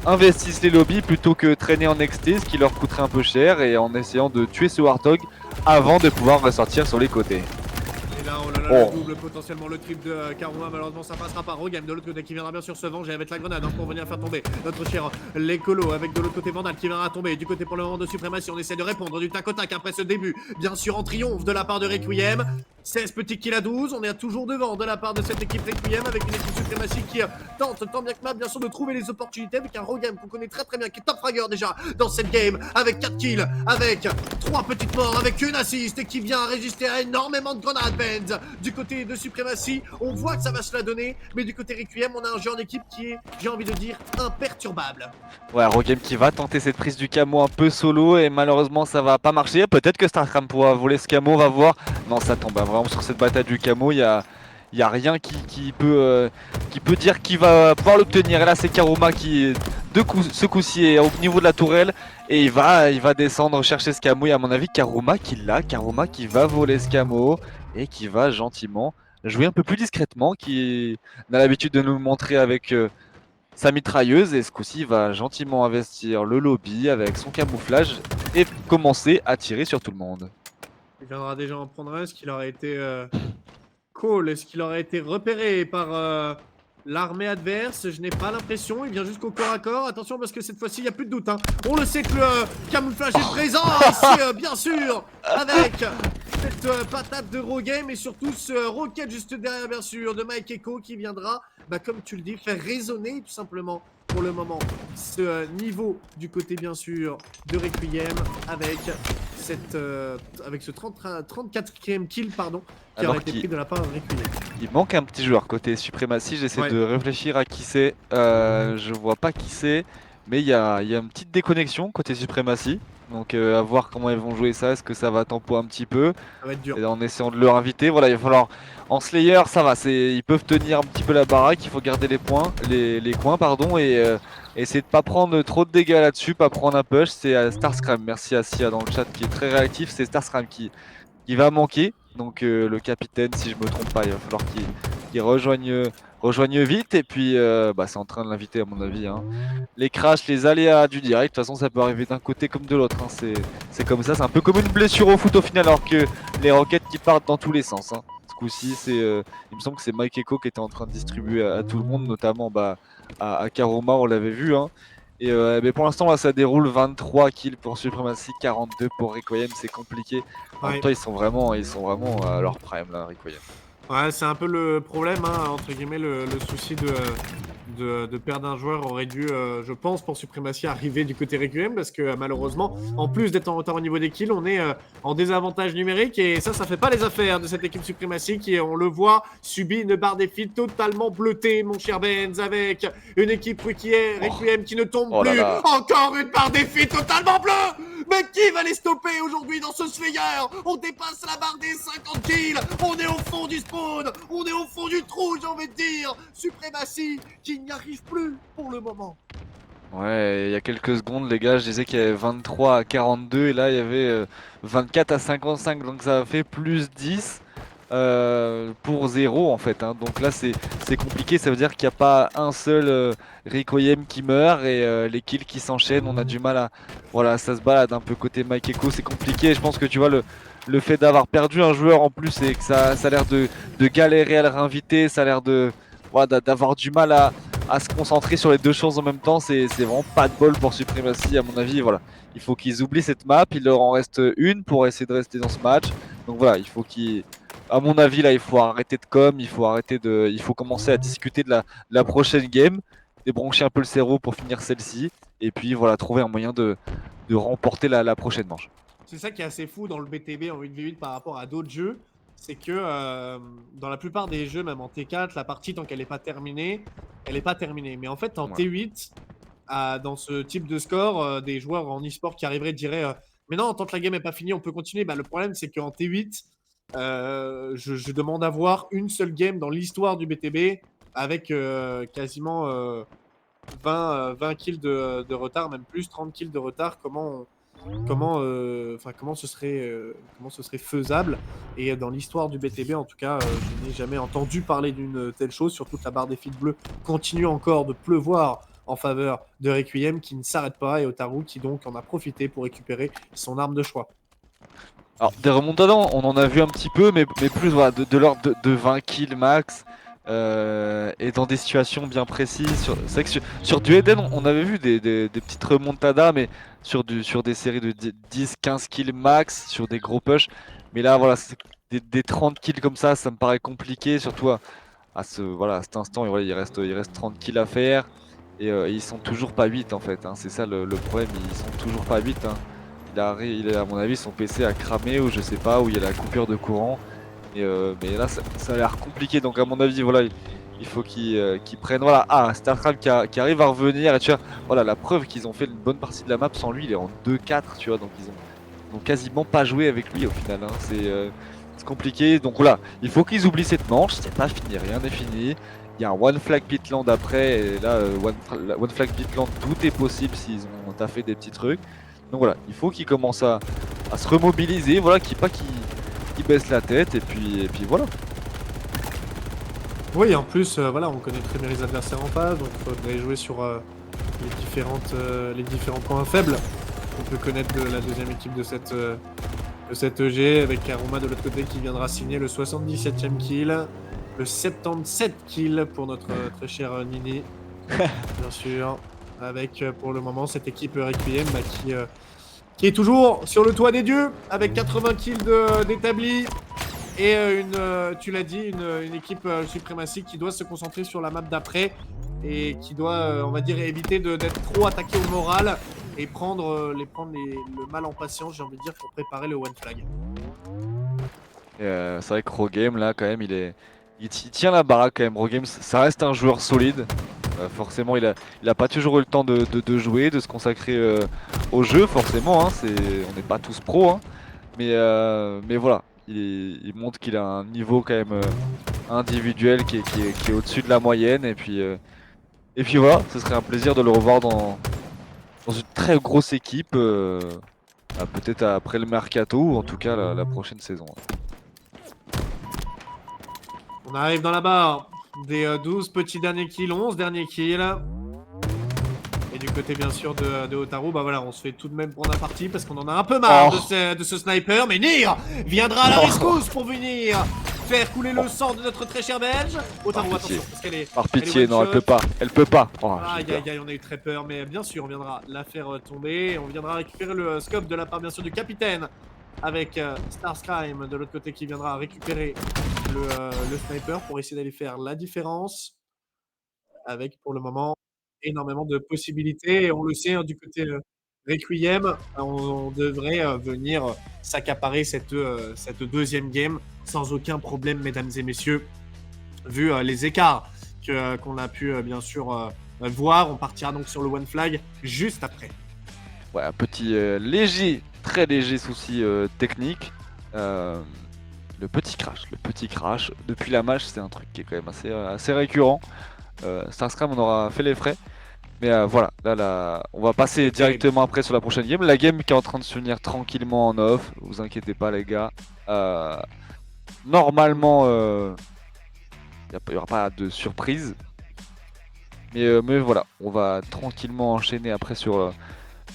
investissent les lobbies plutôt que traîner en XT, ce qui leur coûterait un peu cher, et en essayant de tuer ce Warthog avant de pouvoir ressortir sur les côtés. Et là, oh là là, le double, potentiellement le triple de Karuma, malheureusement ça passera pas. Rogame de l'autre côté qui viendra bien sûr se venger avec la grenade, hein, pour venir faire tomber notre cher Lekolo, avec de l'autre côté Vandal qui viendra tomber. Du côté pour le moment de Supremacy, on essaie de répondre du tac au tac après ce début, bien sûr en triomphe de la part de Requiem. 16 petits kills à 12, on est toujours devant de la part de cette équipe Requiem, avec une équipe Supremacy qui tente tant bien que mal bien sûr de trouver les opportunités, avec un Rogame qu'on connaît très bien, qui est top fragger déjà dans cette game, avec 4 kills, avec 3 petites morts, avec une assist, et qui vient résister à énormément de grenades Benz. Du côté de Supremacy, on voit que ça va se la donner, mais du côté Requiem, on a un jeu en équipe qui est, j'ai envie de dire, imperturbable. Ouais, Rogame qui va tenter cette prise du camo un peu solo et malheureusement ça va pas marcher. Peut-être que Starcram pourra voler ce camo, on va voir. Non, ça tombe, hein. Vraiment sur cette bataille du camo, il y a rien qui peut dire qui va pouvoir l'obtenir. Et là c'est Karuma qui, ce coup-ci est au niveau de la tourelle et il va descendre chercher ce camo. Et à mon avis Karuma qui l'a, Karuma qui va voler ce camo et qui va gentiment jouer un peu plus discrètement, qui a l'habitude de nous le montrer avec sa mitrailleuse, et ce coup-ci il va gentiment investir le lobby avec son camouflage et commencer à tirer sur tout le monde. Il viendra déjà en prendre un, est-ce qu'il aurait été call, est-ce qu'il aurait été repéré par l'armée adverse? Je n'ai pas l'impression, il vient jusqu'au corps à corps. Attention parce que cette fois-ci il n'y a plus de doute, hein. On le sait que le camouflage est présent ici, bien sûr, avec cette patate de Rogame et surtout ce rocket juste derrière bien sûr de Mike Echo qui viendra, comme tu le dis, faire résonner tout simplement pour le moment ce niveau du côté bien sûr de Requiem avec avec ce 34e kill pardon, qui aurait été pris de la part de Requiem. Il manque un petit joueur côté Supremacy, j'essaie de réfléchir à qui c'est, je vois pas qui c'est, mais il y a une petite déconnexion côté Supremacy. Donc à voir comment ils vont jouer ça, est-ce que ça va tempo un petit peu, ça va être dur. Et en essayant de leur inviter. Voilà, il va falloir, en Slayer ça va, ils peuvent tenir un petit peu la baraque, il faut garder les coins pardon, et essayer de pas prendre trop de dégâts là-dessus, pas prendre un push. C'est Starscram, merci à Sia dans le chat qui est très réactif, c'est Starscram qui va manquer. Donc le capitaine, si je me trompe pas, il va falloir qu'il rejoigne vite. Et puis c'est en train de l'inviter à mon avis, hein. Les crashs, les aléas du direct, de toute façon ça peut arriver d'un côté comme de l'autre, hein. C'est comme ça, c'est un peu comme une blessure au foot au final, alors que les roquettes qui partent dans tous les sens, hein. Ce coup-ci, il me semble que c'est Mike Echo qui était en train de distribuer à tout le monde, notamment à Karuma, on l'avait vu, hein. Et mais pour l'instant là ça déroule, 23 kills pour Supremacy, 42 pour Requiem, c'est compliqué. En même temps ils sont vraiment à leur prime là, Requiem. Ouais, c'est un peu le problème, hein, entre guillemets, le souci de perdre un joueur aurait dû, je pense, pour Supremacy arriver du côté Requiem, parce que malheureusement, en plus d'être en retard au niveau des kills, on est en désavantage numérique, et ça fait pas les affaires de cette équipe Supremacy qui, on le voit, subit une barre des fils totalement bleutée, mon cher Benz, avec une équipe Requiem qui ne tombe plus. Encore une barre des fils totalement bleue. Mais qui va les stopper aujourd'hui dans ce Slayer? On dépasse la barre des 50 kills, on est au fond du spawn, on est au fond du trou, j'ai envie de dire. Supremacy qui n'y arrive plus pour le moment. Ouais, il y a quelques secondes les gars, je disais qu'il y avait 23 à 42 et là il y avait 24 à 55, donc ça a fait plus 10 pour 0 en fait, hein. Donc là c'est compliqué, ça veut dire qu'il n'y a pas un seul Requiem qui meurt et les kills qui s'enchaînent, on a du mal à... Voilà, ça se balade un peu côté Mike Echo, c'est compliqué. Je pense que tu vois le fait d'avoir perdu un joueur en plus et que ça a l'air de galérer à le réinviter, ça a l'air d'avoir du mal à se concentrer sur les deux choses en même temps, c'est vraiment pas de bol pour Supremacy à mon avis. Voilà, il faut qu'ils oublient cette map, il leur en reste une pour essayer de rester dans ce match. Donc voilà, il faut à mon avis là, il faut arrêter de il faut commencer à discuter de la prochaine game. débrancher un peu le cerveau pour finir celle-ci. Et puis voilà, trouver un moyen de remporter la prochaine manche. C'est ça qui est assez fou dans le BTB en 8v8 par rapport à d'autres jeux. C'est que dans la plupart des jeux, même en T4, la partie, tant qu'elle n'est pas terminée, elle n'est pas terminée. Mais en fait, en Voilà. T8, dans ce type de score, des joueurs en e-sport qui arriveraient diraient mais non, tant que la game n'est pas finie, on peut continuer. Bah, le problème, c'est qu'en T8, je demande à voir une seule game dans l'histoire du BTB avec quasiment 20 kills de retard, même plus, 30 kills de retard. Comment ce serait faisable. Et dans l'histoire du BTB, en tout cas, je n'ai jamais entendu parler d'une telle chose. Surtout que la barre des fils bleus continue encore de pleuvoir en faveur de Requiem qui ne s'arrête pas et Otaru qui donc en a profité pour récupérer son arme de choix. Alors des remontadas, on en a vu un petit peu, mais plus voilà, de l'ordre de 20 kills max. Et dans des situations bien précises. C'est vrai que sur du Eden, on avait vu des petites remontadas, mais sur des séries de 10-15 kills max, sur des gros push. Mais là, voilà, des 30 kills comme ça me paraît compliqué, surtout à cet instant. Et voilà, il reste 30 kills à faire. Et ils sont toujours pas 8 en fait, hein. C'est ça le problème, ils sont toujours pas 8, hein. À mon avis, son PC a cramé ou je sais pas, où il y a la coupure de courant. Mais là, ça a l'air compliqué. Donc, à mon avis, voilà, il faut qu'ils prennent. Voilà, StarCraft qui arrive à revenir. Et tu vois, voilà, la preuve qu'ils ont fait une bonne partie de la map sans lui. Il est en 2-4, tu vois. Donc, ils ont quasiment pas joué avec lui au final, hein. C'est compliqué. Donc, voilà, il faut qu'ils oublient cette manche. C'est pas fini, rien n'est fini. Il y a un One Flag Pitland après. Et là, One Flag Pitland, tout est possible s'ils ont taffé des petits trucs. Donc, voilà, il faut qu'ils commencent à se remobiliser. Voilà, qu'ils baisse la tête et puis voilà. Oui, en plus, voilà, on connaît très bien les adversaires en face, donc il faudrait jouer sur les différents points faibles qu'on peut connaître de la deuxième équipe de cette EG, avec Karuma de l'autre côté qui viendra signer le 77e kill, le 77 kill pour notre très cher Nini, bien sûr, avec pour le moment cette équipe Requiem qui est toujours sur le toit des dieux, avec 80 kills d'établis. Et tu l'as dit, une équipe suprématique qui doit se concentrer sur la map d'après et qui doit, on va dire, éviter d'être trop attaqué au moral et prendre le mal en patience, j'ai envie de dire, pour préparer le one flag. C'est vrai que Rogame là quand même il tient la baraque quand même. Rogame ça reste un joueur solide. Forcément il a pas toujours eu le temps de jouer, de se consacrer au jeu forcément, hein. On n'est pas tous pros, hein. Mais voilà, il montre qu'il a un niveau quand même individuel qui est au-dessus de la moyenne. Et puis voilà, ce serait un plaisir de le revoir dans une très grosse équipe, peut-être après le mercato ou en tout cas la prochaine saison. On arrive dans la barre des 12 petits derniers kills, 11 derniers kills. Et du côté bien sûr de Otaru, bah voilà, on se fait tout de même prendre un parti parce qu'on en a un peu marre de ce sniper. Mais Nir viendra à la rescousse pour venir faire couler le sang de notre très cher belge. Otaru, attention, parce qu'elle est. Par pitié, non, elle peut pas. Elle peut pas. Oh, aïe aïe aïe, on a eu très peur, mais bien sûr, on viendra la faire tomber. On viendra récupérer le scope de la part bien sûr du capitaine avec Starscream de l'autre côté qui viendra récupérer le sniper pour essayer d'aller faire la différence. Avec pour le moment énormément de possibilités et on le sait, hein, du côté Requiem, on devrait venir s'accaparer cette deuxième game sans aucun problème, mesdames et messieurs. Vu les écarts qu'on a pu bien sûr voir, on partira donc sur le one flag juste après. Ouais, un petit très léger souci technique. Le petit crash. Depuis la match, c'est un truc qui est quand même assez récurrent. Starscream, on aura fait les frais. Mais voilà, là, on va passer directement après sur la prochaine game. La game qui est en train de se finir tranquillement en off. Vous inquiétez pas, les gars. Normalement, il n'y aura pas de surprise. Mais voilà, on va tranquillement enchaîner après sur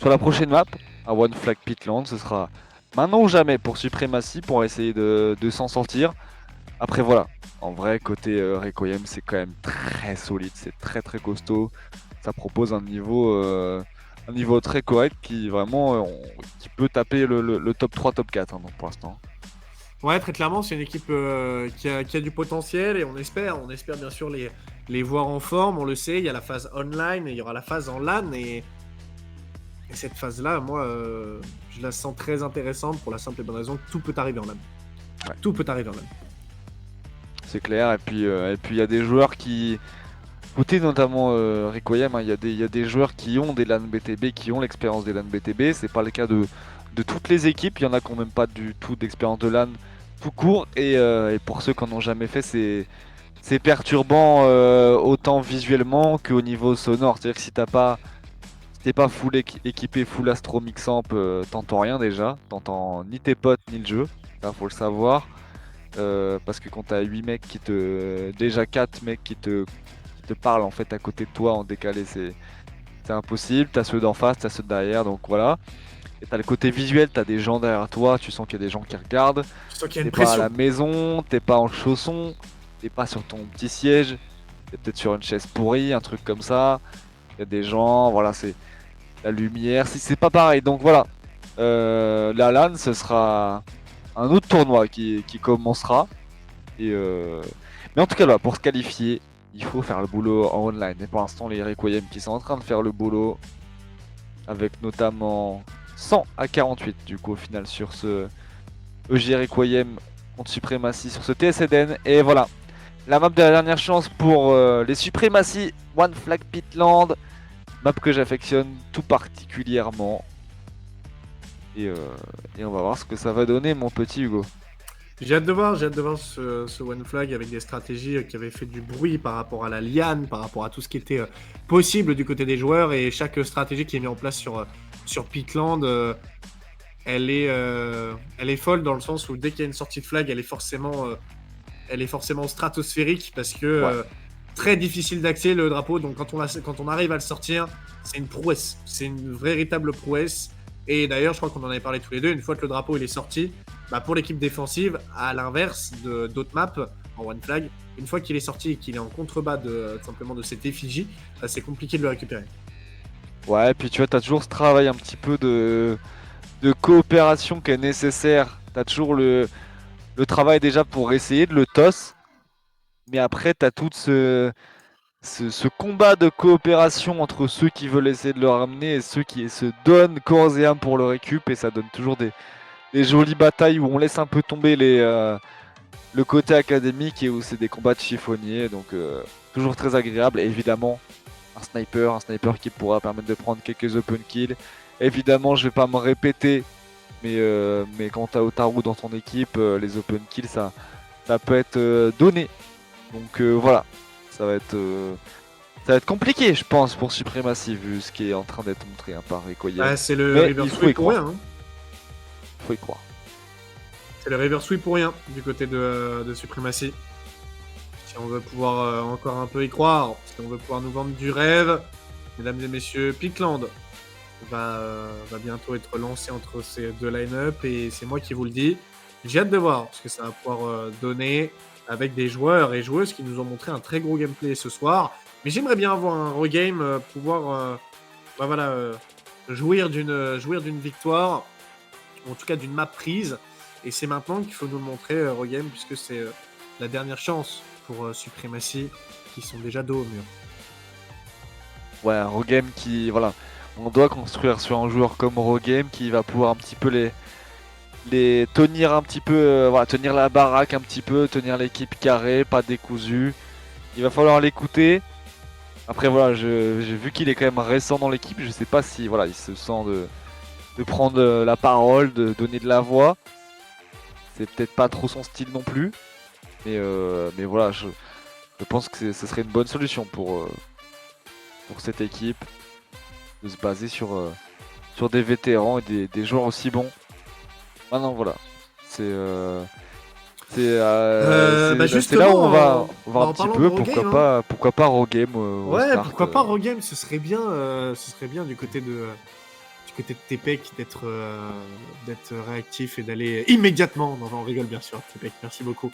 la prochaine map. Un One Flag Pitland, ce sera maintenant ou jamais pour Supremacy pour essayer de s'en sortir. Après voilà, en vrai côté Requiem c'est quand même très solide, c'est très très costaud. Ça propose un niveau très correct qui vraiment qui peut taper le top 3, top 4 hein, donc pour l'instant. Ouais, très clairement, c'est une équipe qui a du potentiel et on espère bien sûr les voir en forme. On le sait, il y a la phase online et il y aura la phase en LAN. Et cette phase-là, moi, je la sens très intéressante pour la simple et bonne raison que tout peut arriver en LAN. Ouais. Tout peut arriver en LAN. C'est clair. Et puis il y a des joueurs qui, côté notamment Requiem, hein, il y a des joueurs qui ont des LAN BTB, qui ont l'expérience des LAN BTB. C'est pas le cas de toutes les équipes. Il y en a qui n'ont même pas du tout d'expérience de LAN tout court. Et pour ceux qui n'en ont jamais fait, c'est perturbant autant visuellement qu'au niveau sonore. C'est-à-dire que si t'es pas full équipé, full astro mixamp, t'entends rien déjà. T'entends ni tes potes ni le jeu. Ça, faut le savoir. Parce que quand t'as 8 mecs déjà 4 mecs qui te parlent en fait à côté de toi en décalé, c'est impossible. T'as ceux d'en face, t'as ceux de derrière, donc voilà. Et t'as le côté visuel, t'as des gens derrière toi, tu sens qu'il y a des gens qui regardent. Je sens qu'il y a une T'es pas à pression. la maison, t'es pas en chaussons, t'es pas sur ton petit siège, t'es peut-être sur une chaise pourrie, un truc comme ça. Il y a des gens, voilà, c'est la lumière, c'est pas pareil. Donc voilà, la LAN, ce sera un autre tournoi qui commencera. Mais en tout cas, là, pour se qualifier, il faut faire le boulot en online. Et pour l'instant, les Requiem qui sont en train de faire le boulot, avec notamment 100 à 48 du coup au final sur ce EG Requiem contre Supremacy sur ce TSEDN. Et voilà, la map de la dernière chance pour les Supremacy One Flag Pitland, map que j'affectionne tout particulièrement. Et, euh, et on va voir ce que ça va donner, mon petit Hugo. J'ai hâte de voir ce One Flag avec des stratégies qui avaient fait du bruit par rapport à la liane, par rapport à tout ce qui était possible du côté des joueurs. Et chaque stratégie qui est mise en place sur Pitland, elle est folle dans le sens où dès qu'il y a une sortie de flag, elle est forcément stratosphérique parce que Ouais. très difficile d'accès le drapeau. Donc quand on arrive à le sortir, c'est une prouesse. C'est une véritable prouesse. Et d'ailleurs, je crois qu'on en avait parlé tous les deux. Une fois que le drapeau il est sorti, bah pour l'équipe défensive, à l'inverse d'autres maps en one flag, une fois qu'il est sorti et qu'il est en contrebas simplement de cette effigie, bah, c'est compliqué de le récupérer. Ouais, et puis tu vois, t'as toujours ce travail un petit peu de coopération qui est nécessaire. T'as toujours le travail déjà pour essayer de le toss. Mais après, t'as tout ce combat de coopération entre ceux qui veulent essayer de le ramener et ceux qui se donnent corps et âme pour le récup. Et ça donne toujours des jolies batailles où on laisse un peu tomber le côté académique et où c'est des combats de chiffonniers. Donc toujours très agréable. Et évidemment, un sniper qui pourra permettre de prendre quelques open kills. Évidemment, je vais pas me répéter, mais quand t'as Otaru dans ton équipe, les open kills, ça peut être donné. Donc voilà, ça va être, euh, ça va être compliqué, je pense, pour Supremacy, vu ce qui est en train d'être montré hein, par Requiem. Bah, c'est le Mais reverse il faut y sweep pour croire. rien. Hein. Il faut y croire. C'est le reverse sweep pour rien du côté de Supremacy. Si on veut pouvoir encore un peu y croire, si on veut pouvoir nous vendre du rêve, mesdames et messieurs, Pitland va bientôt être lancé entre ces deux line-up et c'est moi qui vous le dis. J'ai hâte de voir ce que ça va pouvoir donner avec des joueurs et joueuses qui nous ont montré un très gros gameplay ce soir. Mais j'aimerais bien avoir un regame, pouvoir voilà, jouir d'une victoire, ou en tout cas d'une map prise. Et c'est maintenant qu'il faut nous le montrer, regame, puisque c'est la dernière chance pour Supremacy qui sont déjà dos au mur. Ouais, un Rogame qui, voilà, on doit construire sur un joueur comme Rogame qui va pouvoir un petit peu les tenir un petit peu, voilà, tenir la baraque un petit peu, tenir l'équipe carrée, pas décousue. Il va falloir l'écouter. Après voilà, j'ai vu qu'il est quand même récent dans l'équipe. Je sais pas si voilà, il se sent de prendre la parole, de donner de la voix. C'est peut-être pas trop son style non plus. Mais voilà, je pense que ce serait une bonne solution pour cette équipe de se baser sur des vétérans et des joueurs aussi bons. Ah non, voilà. C'est là où Justement, on va voir un en petit parlant de peu. regame, hein. Pourquoi pas Rogame au Ouais, start. pourquoi pas regame, ce serait bien du côté de Tepec d'être réactif et d'aller immédiatement, non, on rigole bien sûr, Tepec, merci beaucoup,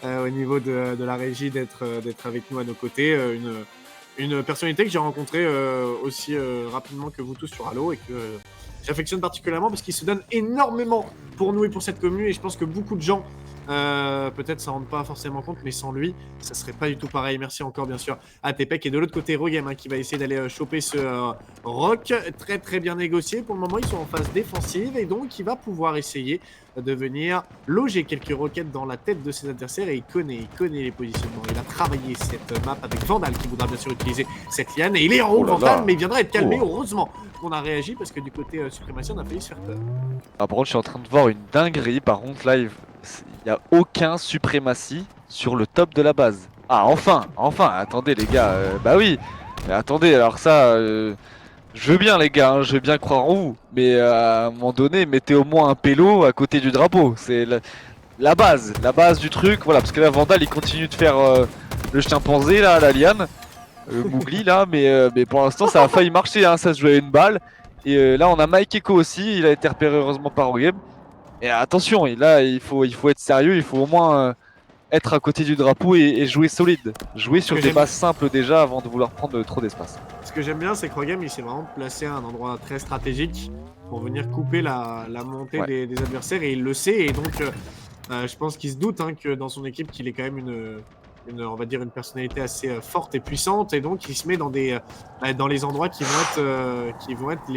au niveau de la régie d'être avec nous à nos côtés, une personnalité que j'ai rencontrée aussi rapidement que vous tous sur Halo et que j'affectionne particulièrement parce qu'il se donne énormément pour nous et pour cette commune et je pense que beaucoup de gens Peut-être ça rentre pas forcément compte, mais sans lui, ça serait pas du tout pareil. Merci encore, bien sûr, à Tepec. Et de l'autre côté, Rogame qui va essayer d'aller choper ce Rock. Très très bien négocié. Pour le moment, ils sont en phase défensive et donc il va pouvoir essayer de venir loger quelques roquettes dans la tête de ses adversaires. Et il connaît les positionnements. Il a travaillé cette map avec Vandal qui voudra bien sûr utiliser cette liane. Et il est en haut, Vandal, mais il viendra être calmé. Heureusement qu'on a réagi parce que du côté Suprématie, on a failli se faire peur. Ah, par contre, je suis en train de voir une dinguerie. Par contre, live, il n'y a aucun suprématie sur le top de la base. Ah, enfin, attendez les gars, bah oui, mais attendez, alors ça, je veux bien les gars, hein, je veux bien croire en vous, mais à un moment donné, mettez au moins un pélo à côté du drapeau, c'est la base du truc, voilà, parce que là, Vandal, il continue de faire le chimpanzé, là, la liane, Mougli, là, mais pour l'instant, ça a failli marcher, hein, ça se jouait à une balle, et là, on a Mike Echo aussi, il a été repéré heureusement par Rogame. Et attention, là il faut être sérieux, il faut au moins être à côté du drapeau et jouer solide. Jouer sur des bases simples déjà avant de vouloir prendre trop d'espace. Ce que j'aime bien, c'est que Rogame il s'est vraiment placé à un endroit très stratégique pour venir couper la montée des adversaires et il le sait. Et donc je pense qu'il se doute que dans son équipe qu'il est quand même on va dire une personnalité assez forte et puissante. Et donc il se met dans les endroits qui vont être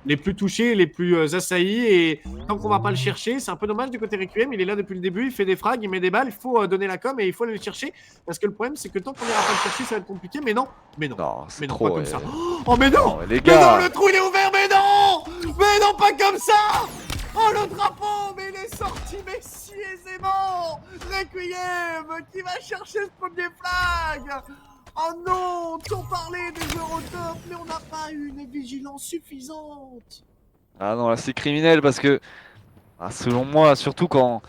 les plus touchés, les plus assaillis. Et tant qu'on va pas le chercher, c'est un peu dommage du côté Requiem. Il est là depuis le début, il fait des frags, il met des balles, il faut donner la com et il faut aller le chercher. Parce que le problème, c'est que tant qu'on n'ira pas le chercher, ça va être compliqué. Mais non, C'est non, trop, pas comme ça. Oh, mais non, non les gars. Mais non, le trou il est ouvert, mais non, pas comme ça. Oh, le drapeau, mais il est sorti, mais si aisément. Requiem qui va chercher ce premier flag. Oh non, t'en parlais des Eurotop, mais on n'a pas eu une vigilance suffisante. Ah non, là c'est criminel parce que, selon moi, surtout quand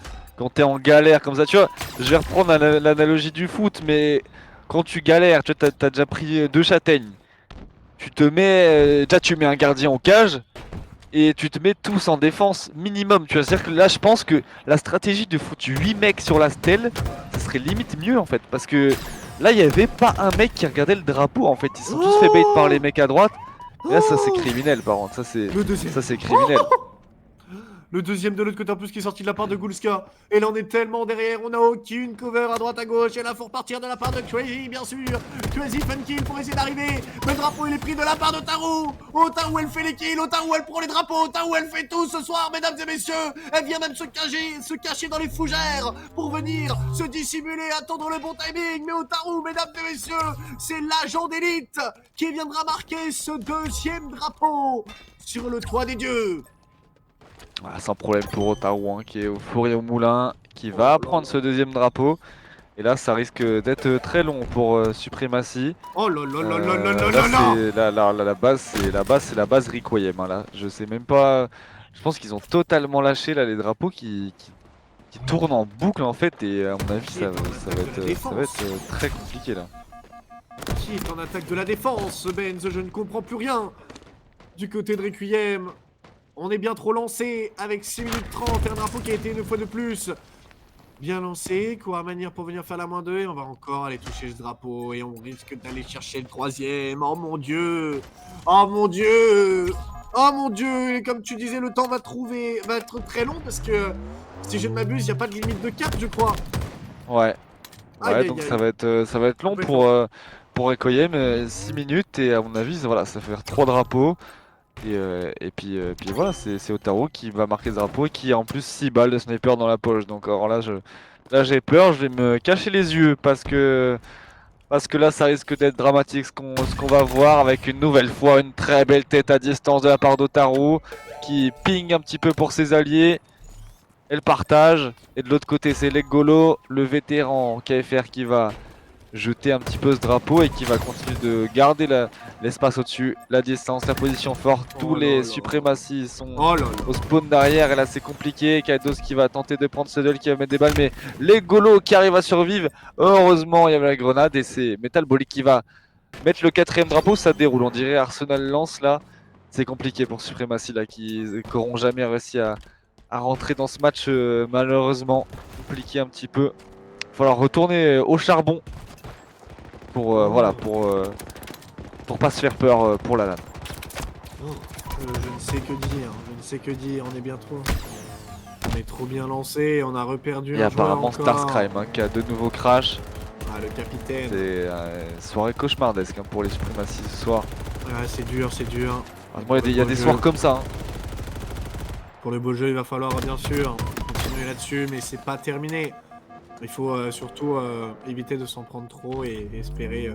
t'es en galère comme ça, tu vois, je vais reprendre l'analogie du foot, mais quand tu galères, tu vois, t'as déjà pris 2 châtaignes, tu te mets, déjà tu mets un gardien en cage, et tu te mets tous en défense minimum, tu vois, c'est-à-dire que là je pense que la stratégie de foutre 8 mecs sur la stèle, ça serait limite mieux en fait, parce que là il n'y avait pas un mec qui regardait le drapeau en fait, ils sont tous fait bait par les mecs à droite, et là ça c'est criminel par contre, ça c'est criminel. Le deuxième de l'autre côté en plus qui est sorti de la part de Gulska. Et là on est tellement derrière, on a aucune cover à droite à gauche. Et là faut repartir de la part de Crazy bien sûr. Crazy fun kill pour essayer d'arriver. Le drapeau il est pris de la part de Taru. Otaru elle fait les kills, Otaru elle prend les drapeaux, Otaru elle fait tout ce soir mesdames et messieurs. Elle vient même se cacher dans les fougères pour venir se dissimuler, attendre le bon timing. Mais Otaru mesdames et messieurs, c'est l'agent d'élite qui viendra marquer ce deuxième drapeau sur le toit des dieux. Sans problème pour Otaru qui est au four et au moulin, qui va prendre ce deuxième drapeau. Et là ça risque d'être très long pour Suprématie. Oh là là là là là là là là. La base c'est la base Requiem là. Je sais même pas. Je pense qu'ils ont totalement lâché là les drapeaux qui tournent en boucle en fait, et à mon avis ça va être très compliqué là. Qui est en attaque de la défense, Benz? Je ne comprends plus rien. Du côté de Requiem, on est bien trop lancé avec 6 minutes 30 et un drapeau qui a été une fois de plus bien lancé. Manière pour venir faire la -2 et on va encore aller toucher ce drapeau et on risque d'aller chercher le troisième. Oh mon dieu. Oh mon dieu. Oh mon dieu. Et comme tu disais, le temps va être très long parce que si je ne m'abuse, il n'y a pas de limite de cap, je crois. Ouais. Aïe, Donc aïe, ça va être long pour Requiem, 6 minutes, et à mon avis voilà, ça fait faire 3 drapeaux. Et puis voilà, c'est Otaru qui va marquer ce drapeau et qui a en plus 6 balles de sniper dans la poche. Donc alors là j'ai peur, je vais me cacher les yeux parce que là ça risque d'être dramatique ce qu'on va voir, avec une nouvelle fois une très belle tête à distance de la part d'Otaru qui ping un petit peu pour ses alliés. Elle partage, et de l'autre côté c'est Legolo, le vétéran KFR, qui va jeter un petit peu ce drapeau et qui va continuer de garder l'espace au-dessus, la distance, la position forte. Tous les suprématies sont au spawn derrière, et là c'est compliqué. Kaidos qui va tenter de prendre ce duel, qui va mettre des balles, mais les Golo qui arrivent à survivre. Heureusement il y avait la grenade, et c'est Metal Bolly qui va mettre le 4ème drapeau. Ça déroule, on dirait Arsenal lance là. C'est compliqué pour Suprématie là, qui n'auront jamais réussi à rentrer dans ce match, malheureusement. Compliqué un petit peu. Il va falloir retourner au charbon pour pas se faire peur pour la LAN. Je ne sais que dire, on est bien trop. On est trop bien lancé, on a reperdu Et un joueur apparemment encore. Starscrime qui a de nouveau crash. Ah, le capitaine. C'est une soirée cauchemardesque pour les suprématies ce soir. Ouais, c'est dur, c'est dur. Moi, il y a des soirs comme ça. Pour le beau jeu, il va falloir bien sûr continuer là-dessus, mais c'est pas terminé. Il faut surtout éviter de s'en prendre trop et espérer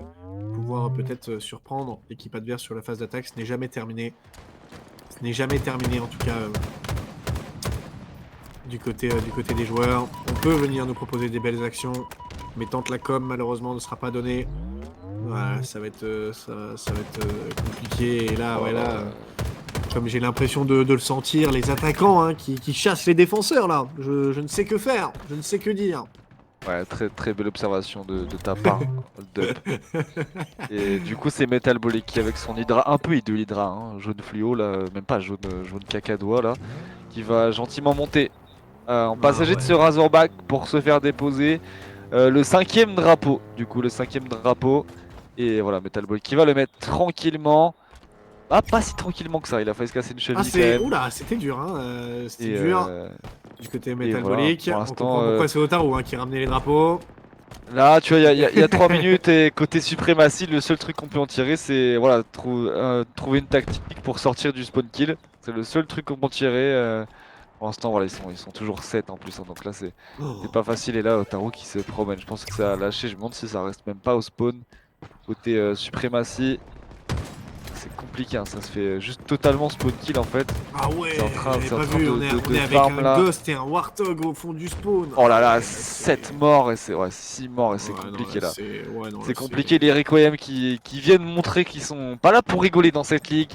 pouvoir peut-être surprendre l'équipe adverse sur la phase d'attaque. Ce n'est jamais terminé. Ce n'est jamais terminé en tout cas du côté des joueurs. On peut venir nous proposer des belles actions, mais tant que la com malheureusement ne sera pas donnée, voilà, ça va être compliqué. Et là, comme j'ai l'impression de le sentir, les attaquants qui chassent les défenseurs là, je ne sais que faire, je ne sais que dire. Ouais, très très belle observation de ta part, Hold Up. Et du coup, c'est Metal Bully qui, avec son Hydra, un peu de Hydra, jaune fluo, là, même pas jaune cacadois, là, qui va gentiment monter en passager de ce Razorback pour se faire déposer le 5ème drapeau. Du coup, le 5ème drapeau. Et voilà, Metal Bully qui va le mettre tranquillement. Ah, pas si tranquillement que ça, il a failli se casser une cheville quand même. Oula, c'était dur, c'était dur. Du côté métalbolique, voilà, on comprend pourquoi c'est Otaru qui ramenait les drapeaux. Là, tu vois, il y a 3 minutes et côté suprématie, le seul truc qu'on peut en tirer, c'est voilà, trouver une tactique pour sortir du spawn kill. C'est le seul truc qu'on peut en tirer. Pour l'instant, voilà, ils sont toujours 7 en plus, donc là, c'est pas facile. Et là, Otaru qui se promène, je pense que ça a lâché. Je me demande si ça reste même pas au spawn. Côté suprématie, c'est compliqué, ça se fait juste totalement spawn kill en fait. Ah ouais, c'est en train on est avec farm, un là. Ghost et un Warthog au fond du spawn. Oh là là, 7 morts et c'est 6 morts et c'est compliqué là. C'est compliqué, les Requiem qui viennent montrer qu'ils sont pas là pour rigoler dans cette ligue,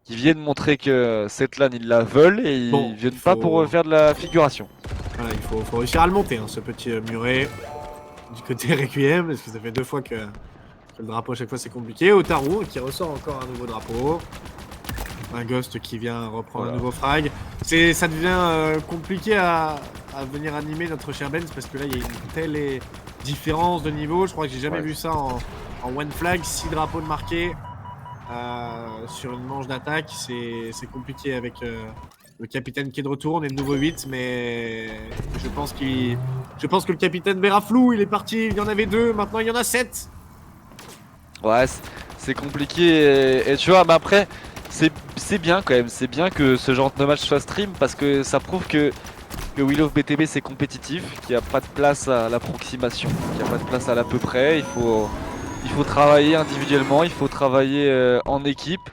qui viennent montrer que cette LAN ils la veulent et ils viennent pas pour faire de la figuration. Voilà, il faut réussir à le monter, ce petit muret du côté Requiem, parce que ça fait 2 fois que le drapeau à chaque fois c'est compliqué. Otaru qui ressort encore un nouveau drapeau. Un Ghost qui vient reprendre un nouveau frag. Ça devient compliqué à venir animer notre cher Benz parce que là il y a une telle différence de niveau. Je crois que j'ai jamais vu ça en one flag. 6 drapeaux de marqués sur une manche d'attaque. C'est compliqué avec le capitaine qui est de retour. On est de nouveau 8, mais je pense que le capitaine verra flou. Il est parti, il y en avait 2, maintenant il y en a 7. Ouais, c'est compliqué et tu vois, mais après, c'est bien quand même, c'est bien que ce genre de match soit stream parce que ça prouve que Will of BTB c'est compétitif, qu'il n'y a pas de place à l'approximation, qu'il n'y a pas de place à l'à peu près, il faut travailler individuellement, il faut travailler en équipe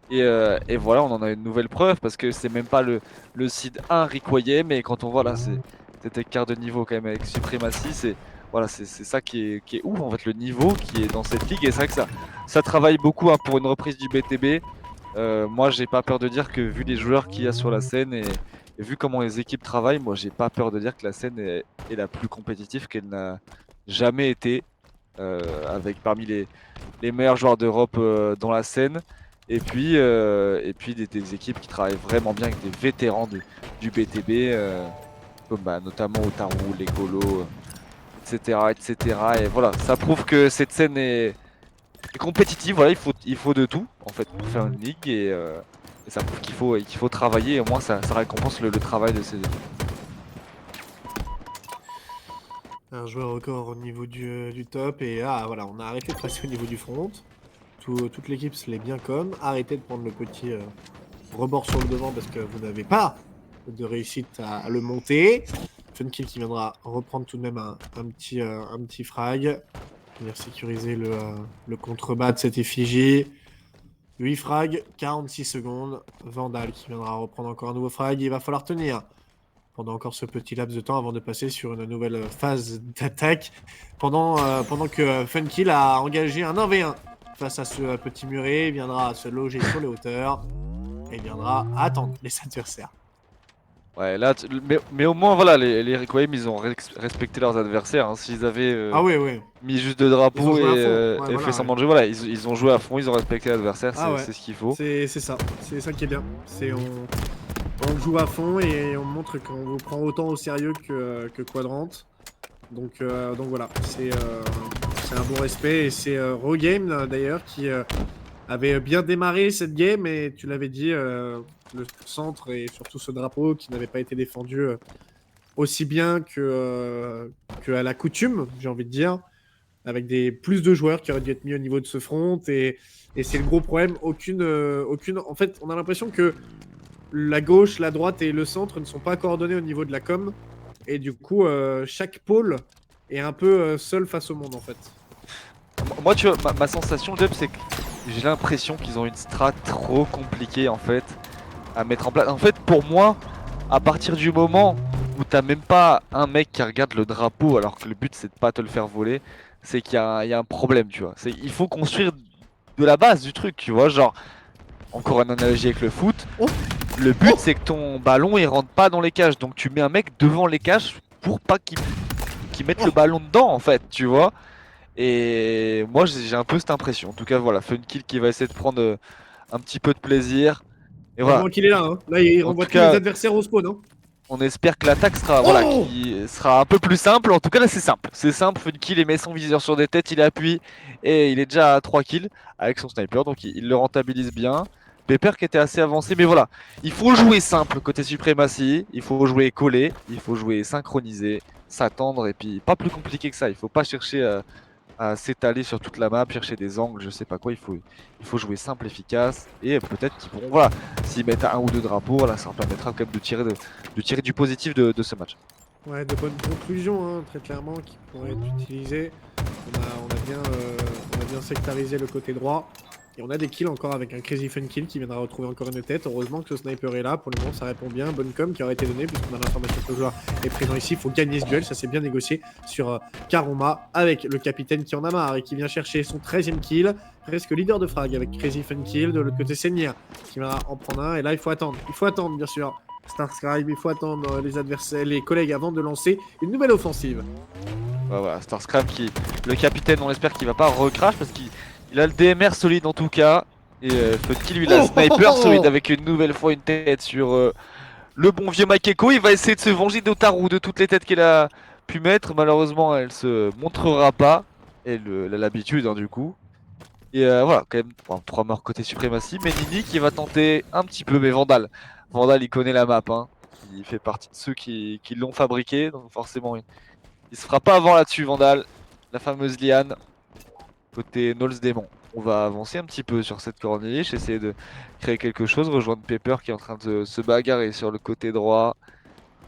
et voilà, on en a une nouvelle preuve parce que c'est même pas le seed 1 Requiem, mais quand on voit là, cet écart de niveau quand même avec Supremacy, voilà, c'est ça qui est ouf en fait, le niveau qui est dans cette ligue. Et c'est vrai que ça travaille beaucoup pour une reprise du BTB. Moi j'ai pas peur de dire que vu les joueurs qu'il y a sur la scène et vu comment les équipes travaillent, moi j'ai pas peur de dire que la scène est la plus compétitive qu'elle n'a jamais été. Avec parmi les meilleurs joueurs d'Europe dans la scène. Et puis des équipes qui travaillent vraiment bien avec des vétérans du BTB, comme notamment Otaru, les Colos, etc. Et voilà, ça prouve que cette scène est compétitive. Voilà, il faut de tout en fait pour faire une ligue et ça prouve qu'il faut travailler et au moins ça récompense le travail de ces équipes. Un joueur encore au niveau du top et voilà, on a arrêté de passer au niveau du front. Toute l'équipe se l'est bien comme. Arrêtez de prendre le petit rebord sur le devant parce que vous n'avez pas de réussite à le monter. Funkill qui viendra reprendre tout de même un petit frag. Venir sécuriser le contrebas de cette effigie. 8 frags, 46 secondes. Vandal qui viendra reprendre encore un nouveau frag. Il va falloir tenir pendant encore ce petit laps de temps avant de passer sur une nouvelle phase d'attaque. Pendant que Funkill a engagé un 1v1 face à ce petit muret, il viendra se loger sur les hauteurs et il viendra attendre les adversaires. Ouais, là, mais au moins, voilà, les Requiem, ils ont respecté leurs adversaires. Hein. S'ils avaient mis juste 2 drapeaux et fait semblant de jouer, voilà, ils ont joué à fond, ils ont respecté l'adversaire, c'est ce qu'il faut. C'est ça qui est bien. On joue à fond et on montre qu'on vous prend autant au sérieux que Quadrant. Donc voilà, c'est un bon respect et c'est Rogame d'ailleurs qui avait bien démarré cette game et tu l'avais dit, le centre et surtout ce drapeau qui n'avait pas été défendu aussi bien que à la coutume, j'ai envie de dire, avec plus de joueurs qui auraient dû être mis au niveau de ce front et c'est le gros problème. En fait, on a l'impression que la gauche, la droite et le centre ne sont pas coordonnés au niveau de la com et du coup, chaque pôle est un peu seul face au monde en fait. Moi, tu vois, ma sensation, Jeb, c'est que j'ai l'impression qu'ils ont une strat trop compliquée en fait à mettre en place. En fait, pour moi, à partir du moment où t'as même pas un mec qui regarde le drapeau alors que le but c'est de pas te le faire voler, c'est qu'il y a un problème, tu vois. Il faut construire de la base du truc, tu vois. Genre, encore une analogie avec le foot, Oh, le but oh, c'est que ton ballon il rentre pas dans les cages. Donc tu mets un mec devant les cages pour pas qu'il mette le oh. ballon dedans en fait, tu vois. Et moi j'ai un peu cette impression. En tout cas, voilà, Funkill qui va essayer de prendre un petit peu de plaisir. Et voilà. Heureusement qu'il est là, hein. Là, il En renvoie tout tous les cas, adversaires au spawn, hein. on espère que l'attaque sera, voilà, Oh! qui sera un peu plus simple. En tout cas, là, c'est simple. C'est simple. Funkill, il met son viseur sur des têtes, il appuie et il est déjà à 3 kills avec son sniper. Donc, il le rentabilise bien. Pepper qui était assez avancé, mais voilà. Il faut jouer simple côté suprématie. Il faut jouer collé. Il faut jouer synchronisé, s'attendre et puis pas plus compliqué que ça. Il faut pas chercher à s'étaler sur toute la map, chercher des angles, je sais pas quoi. Il faut jouer simple, efficace et peut-être qu'ils pourront, voilà, s'ils mettent un ou deux drapeaux, voilà, ça leur permettra quand même de tirer du positif de ce match. Ouais, de bonnes conclusions, hein, très clairement, qui pourraient être utilisées. On a bien sectarisé le côté droit. Et on a des kills encore avec un Crazy Fun Kill qui viendra retrouver encore une tête. Heureusement que ce sniper est là. Pour le moment, ça répond bien. Bonne com qui aurait été donnée puisqu'on a l'information que le joueur est présent ici. Il faut gagner ce duel. Ça s'est bien négocié sur Karoma avec le capitaine qui en a marre et qui vient chercher son 13e kill. Presque leader de frag avec Crazy Fun Kill. De l'autre côté, Seigneur qui va en prendre un. Et là, il faut attendre. Il faut attendre, bien sûr. Starscribe, il faut attendre les adversaires, les collègues avant de lancer une nouvelle offensive. Ouais, voilà, Starscram le capitaine, on espère qu'il va pas recrash parce qu'il a le DMR solide en tout cas. Et Funky lui il a le Oh, oh, oh, sniper solide oh. avec une nouvelle fois une tête sur le bon vieux Makeko. Il va essayer de se venger d'Otaru de toutes les têtes qu'il a pu mettre. Malheureusement, elle se montrera pas. Elle a l'habitude hein, du coup. Et voilà, quand même, bon, 3 morts côté suprématie. Mais Nini qui va tenter un petit peu, mais Vandal. Vandal, il connaît la map. Hein. Il fait partie de ceux qui l'ont fabriqué. Donc forcément, il se fera pas avant là-dessus, Vandal. La fameuse liane. Côté Nolz Démon. On va avancer un petit peu sur cette corniche, essayer de créer quelque chose, rejoindre Pepper qui est en train de se bagarrer sur le côté droit.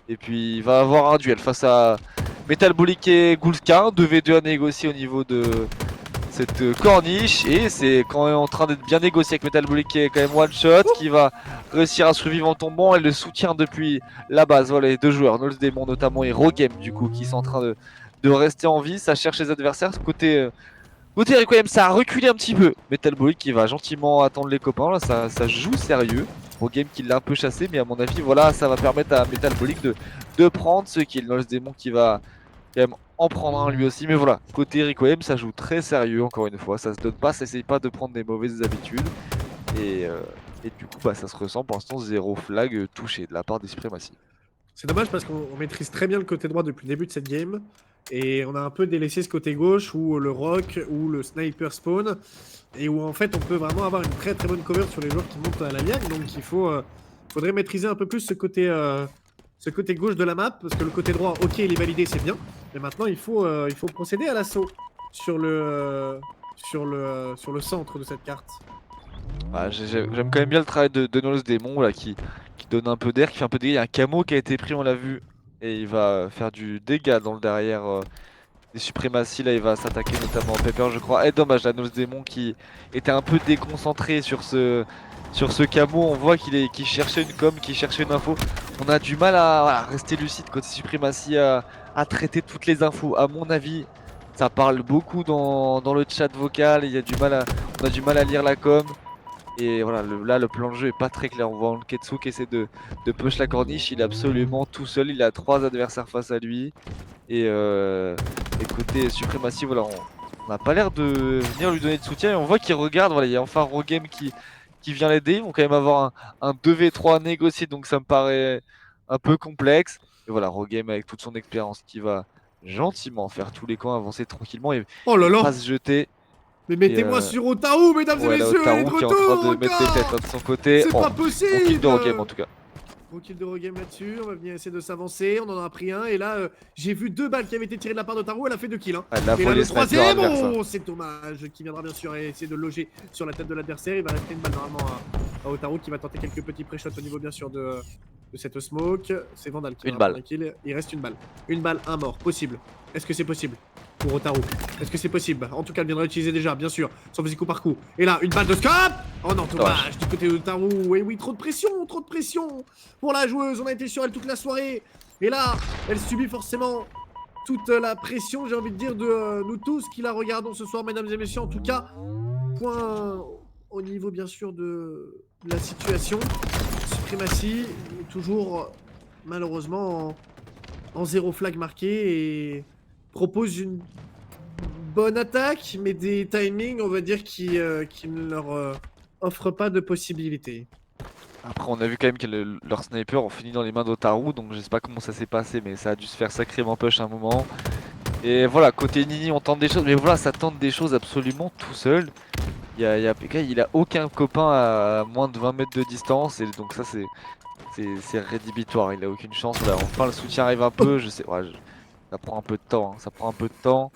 Et puis il va avoir un duel face à Metal Bullick et Gulska, 2v2 à négocier au niveau de cette corniche. Et c'est quand même en train d'être bien négocié avec Metal Bullick qui est quand même one shot, qui va réussir à survivre en tombant et le soutient depuis la base. Voilà les deux joueurs, Nolz Démon notamment et Rogame du coup, qui sont en train de rester en vie. Ça cherche les adversaires. Côté Requiem, ça a reculé un petit peu. Metal Bullick qui va gentiment attendre les copains. Là, ça joue sérieux. Rogame qui l'a un peu chassé, mais à mon avis, voilà, ça va permettre à Metal Bullick de prendre ce kill. Nolz Démon qui va quand même en prendre un lui aussi. Mais voilà, côté Requiem, ça joue très sérieux encore une fois. Ça se donne pas, ça essaye pas de prendre des mauvaises habitudes. Et, euh, et du coup, bah, ça se ressent pour l'instant 0 flag touché de la part des Supremacy. C'est dommage parce qu'on maîtrise très bien le côté droit depuis le début de cette game. Et on a un peu délaissé ce côté gauche où le rock, ou le sniper spawn. Et où en fait on peut vraiment avoir une très très bonne cover sur les joueurs qui montent à la liane. Donc faudrait maîtriser un peu plus ce côté gauche de la map. Parce que le côté droit, ok, il est validé, c'est bien. Mais maintenant il faut procéder à l'assaut sur sur le centre de cette carte. Bah, j'aime quand même bien le travail de Nolz Démon là, qui donne un peu d'air, qui fait un peu de dégâts. Il y a un camo qui a été pris, on l'a vu. Et il va faire du dégât dans le derrière des suprématies. Là, il va s'attaquer notamment à Pepper, je crois. Et dommage, la Nolz Démon qui était un peu déconcentré sur ce camo. On voit qu'il cherchait une com, qu'il cherchait une info. On a du mal à voilà, rester lucide côté suprématie, à traiter toutes les infos. À mon avis, ça parle beaucoup dans le chat vocal. On a du mal à lire la com. Et voilà, là le plan de jeu est pas très clair. On voit Anketsu qui essaie de push la corniche. Il est absolument tout seul. Il a 3 adversaires face à lui. Et côté suprématie, voilà, on n'a pas l'air de venir lui donner de soutien. Et on voit qu'il regarde. Voilà, il y a enfin Rogame qui vient l'aider. Ils vont quand même avoir un 2v3 à négocier. Donc ça me paraît un peu complexe. Et voilà, Rogame avec toute son expérience qui va gentiment faire tous les coins avancer tranquillement et, Oh là et là! pas se jeter. Mais Et mettez-moi sur Otaru, mesdames et ouais, là, messieurs, il est Otaru de qui est en train retour de mettre des têtes encore. hein, de son côté. C'est Oh, pas bon kill de possible. Rogame en tout cas. Gros kill de Rogame là-dessus, on va venir essayer de s'avancer, on en a pris un, et là, j'ai vu 2 balles qui avaient été tirées de la part d'Otaru, elle a fait 2 kills. Hein. Elle a Et là, volé le sniper troisième, adverse. oh, c'est dommage, qui viendra bien sûr essayer de loger sur la tête de l'adversaire. Il va rester une balle normalement à Otaru qui va tenter quelques petits pré-shots au niveau bien sûr de cette smoke. C'est Vandal qui Une va balle. prendre un kill. Il reste une balle. Une balle, un mort. Possible. Est-ce que c'est possible pour Otaru? Est-ce que c'est possible? En tout cas, elle viendra utiliser déjà, bien sûr, son physique coup par coup. Et là, une balle de scope. Oh non, dommage, du côté d'Otaru. Et oui, trop de pression pour la joueuse. On a été sur elle toute la soirée. Et là, elle subit forcément toute la pression, j'ai envie de dire, de nous tous qui la regardons ce soir, mesdames et messieurs. En tout cas, point au niveau, bien sûr, de la situation. Suprématie est toujours, malheureusement, en 0 flag marqué et propose une bonne attaque, mais des timings, on va dire, qui ne leur offrent pas de possibilités. Après, on a vu quand même que leurs snipers ont fini dans les mains d'Otaru, donc je sais pas comment ça s'est passé, mais ça a dû se faire sacrément push à un moment. Et voilà, côté Nini, on tente des choses, mais voilà, ça tente des choses absolument tout seul. Il a aucun copain à moins de 20 mètres de distance, et donc ça, c'est rédhibitoire. Il a aucune chance. Là, enfin, le soutien arrive un peu, je sais, ouais, ça prend un peu de temps, hein, ça prend un peu de temps.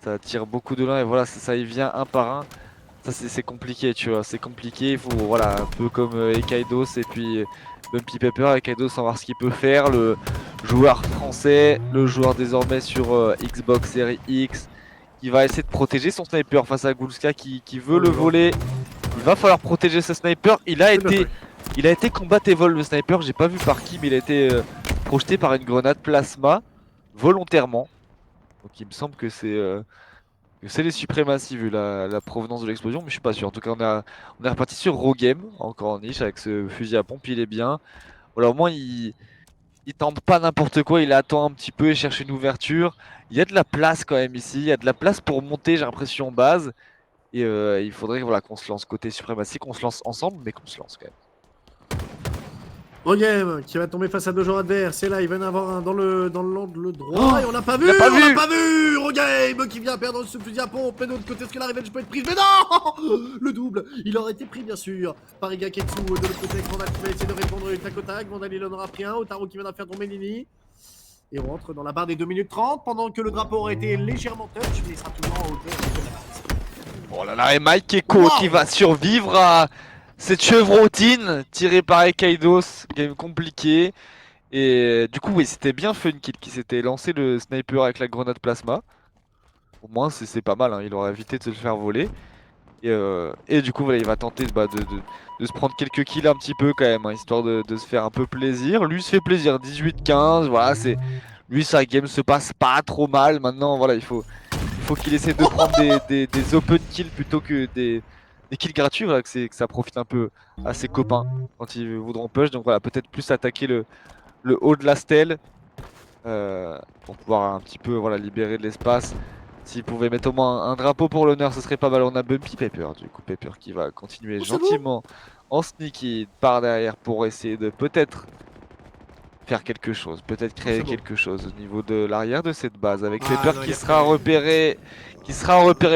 Ça tire beaucoup de loin, et voilà, ça y vient un par un. Ça c'est compliqué, tu vois, c'est compliqué, il faut, voilà, un peu comme Ekaidos et puis Bumpy Pepper. Ekaidos sans voir ce qu'il peut faire, le joueur français, le joueur désormais sur Xbox Series X, qui va essayer de protéger son sniper face à Gulska qui veut le voler. Il va falloir protéger ce sniper, il a été combat-evol le sniper, j'ai pas vu par qui, mais il a été projeté par une grenade plasma, volontairement. Donc il me semble que c'est les suprématies vu la provenance de l'explosion, mais je suis pas sûr. En tout cas, on est reparti sur Rogame, encore en niche, avec ce fusil à pompe, il est bien. Voilà, au moins, il tente pas n'importe quoi, il attend un petit peu et cherche une ouverture. Il y a de la place quand même ici, il y a de la place pour monter, j'ai l'impression, en base. Et il faudrait voilà, qu'on se lance côté suprématie, qu'on se lance ensemble, mais qu'on se lance quand même. Rogame qui va tomber face à 2 joueurs adverses. Et là, il va y en avoir un dans l'angle droit. Oh, et on l'a pas vu. il a pas On vu. l'a pas vu. Rogame qui vient perdre ce fusil à pompe. Mais de l'autre côté, est-ce que la revenge peut être prise? Mais non. Le double. Il aurait été pris, bien sûr, par Igaketsu. De l'autre côté, avec Vandal qui va essayer de répondre tac au tac. Vandal, il en aura pris un. Otaru qui vient de faire tomber Nini. Et on rentre dans la barre des 2 minutes 30. Pendant que le drapeau aurait été légèrement touch. Mais il sera toujours en hauteur de la base. Oh là là, et Mike Eko qui va survivre à cette chevrotine tirée par Ekaidos, game compliqué. Et du coup, oui, c'était bien Funkill qui s'était lancé le sniper avec la grenade plasma. Au moins, c'est pas mal, hein, il aurait évité de se le faire voler. Et du coup, voilà, il va tenter de se prendre quelques kills un petit peu quand même, hein, histoire de se faire un peu plaisir. Lui se fait plaisir, 18-15, voilà, lui, sa game se passe pas trop mal. Maintenant, voilà, il faut qu'il essaie de prendre des open kills plutôt que des kills gratuits, voilà, que ça profite un peu à ses copains quand ils voudront push. Donc voilà, peut-être plus attaquer le haut de la stèle pour pouvoir un petit peu voilà, libérer de l'espace. S'il pouvait mettre au moins un drapeau pour l'honneur, ce serait pas mal. On a Bumpy Pepper, du coup, Pepper qui va continuer gentiment en sneaky par derrière pour essayer de peut-être faire quelque chose, peut-être créer quelque chose au niveau de l'arrière de cette base avec Pepper non, qui sera repéré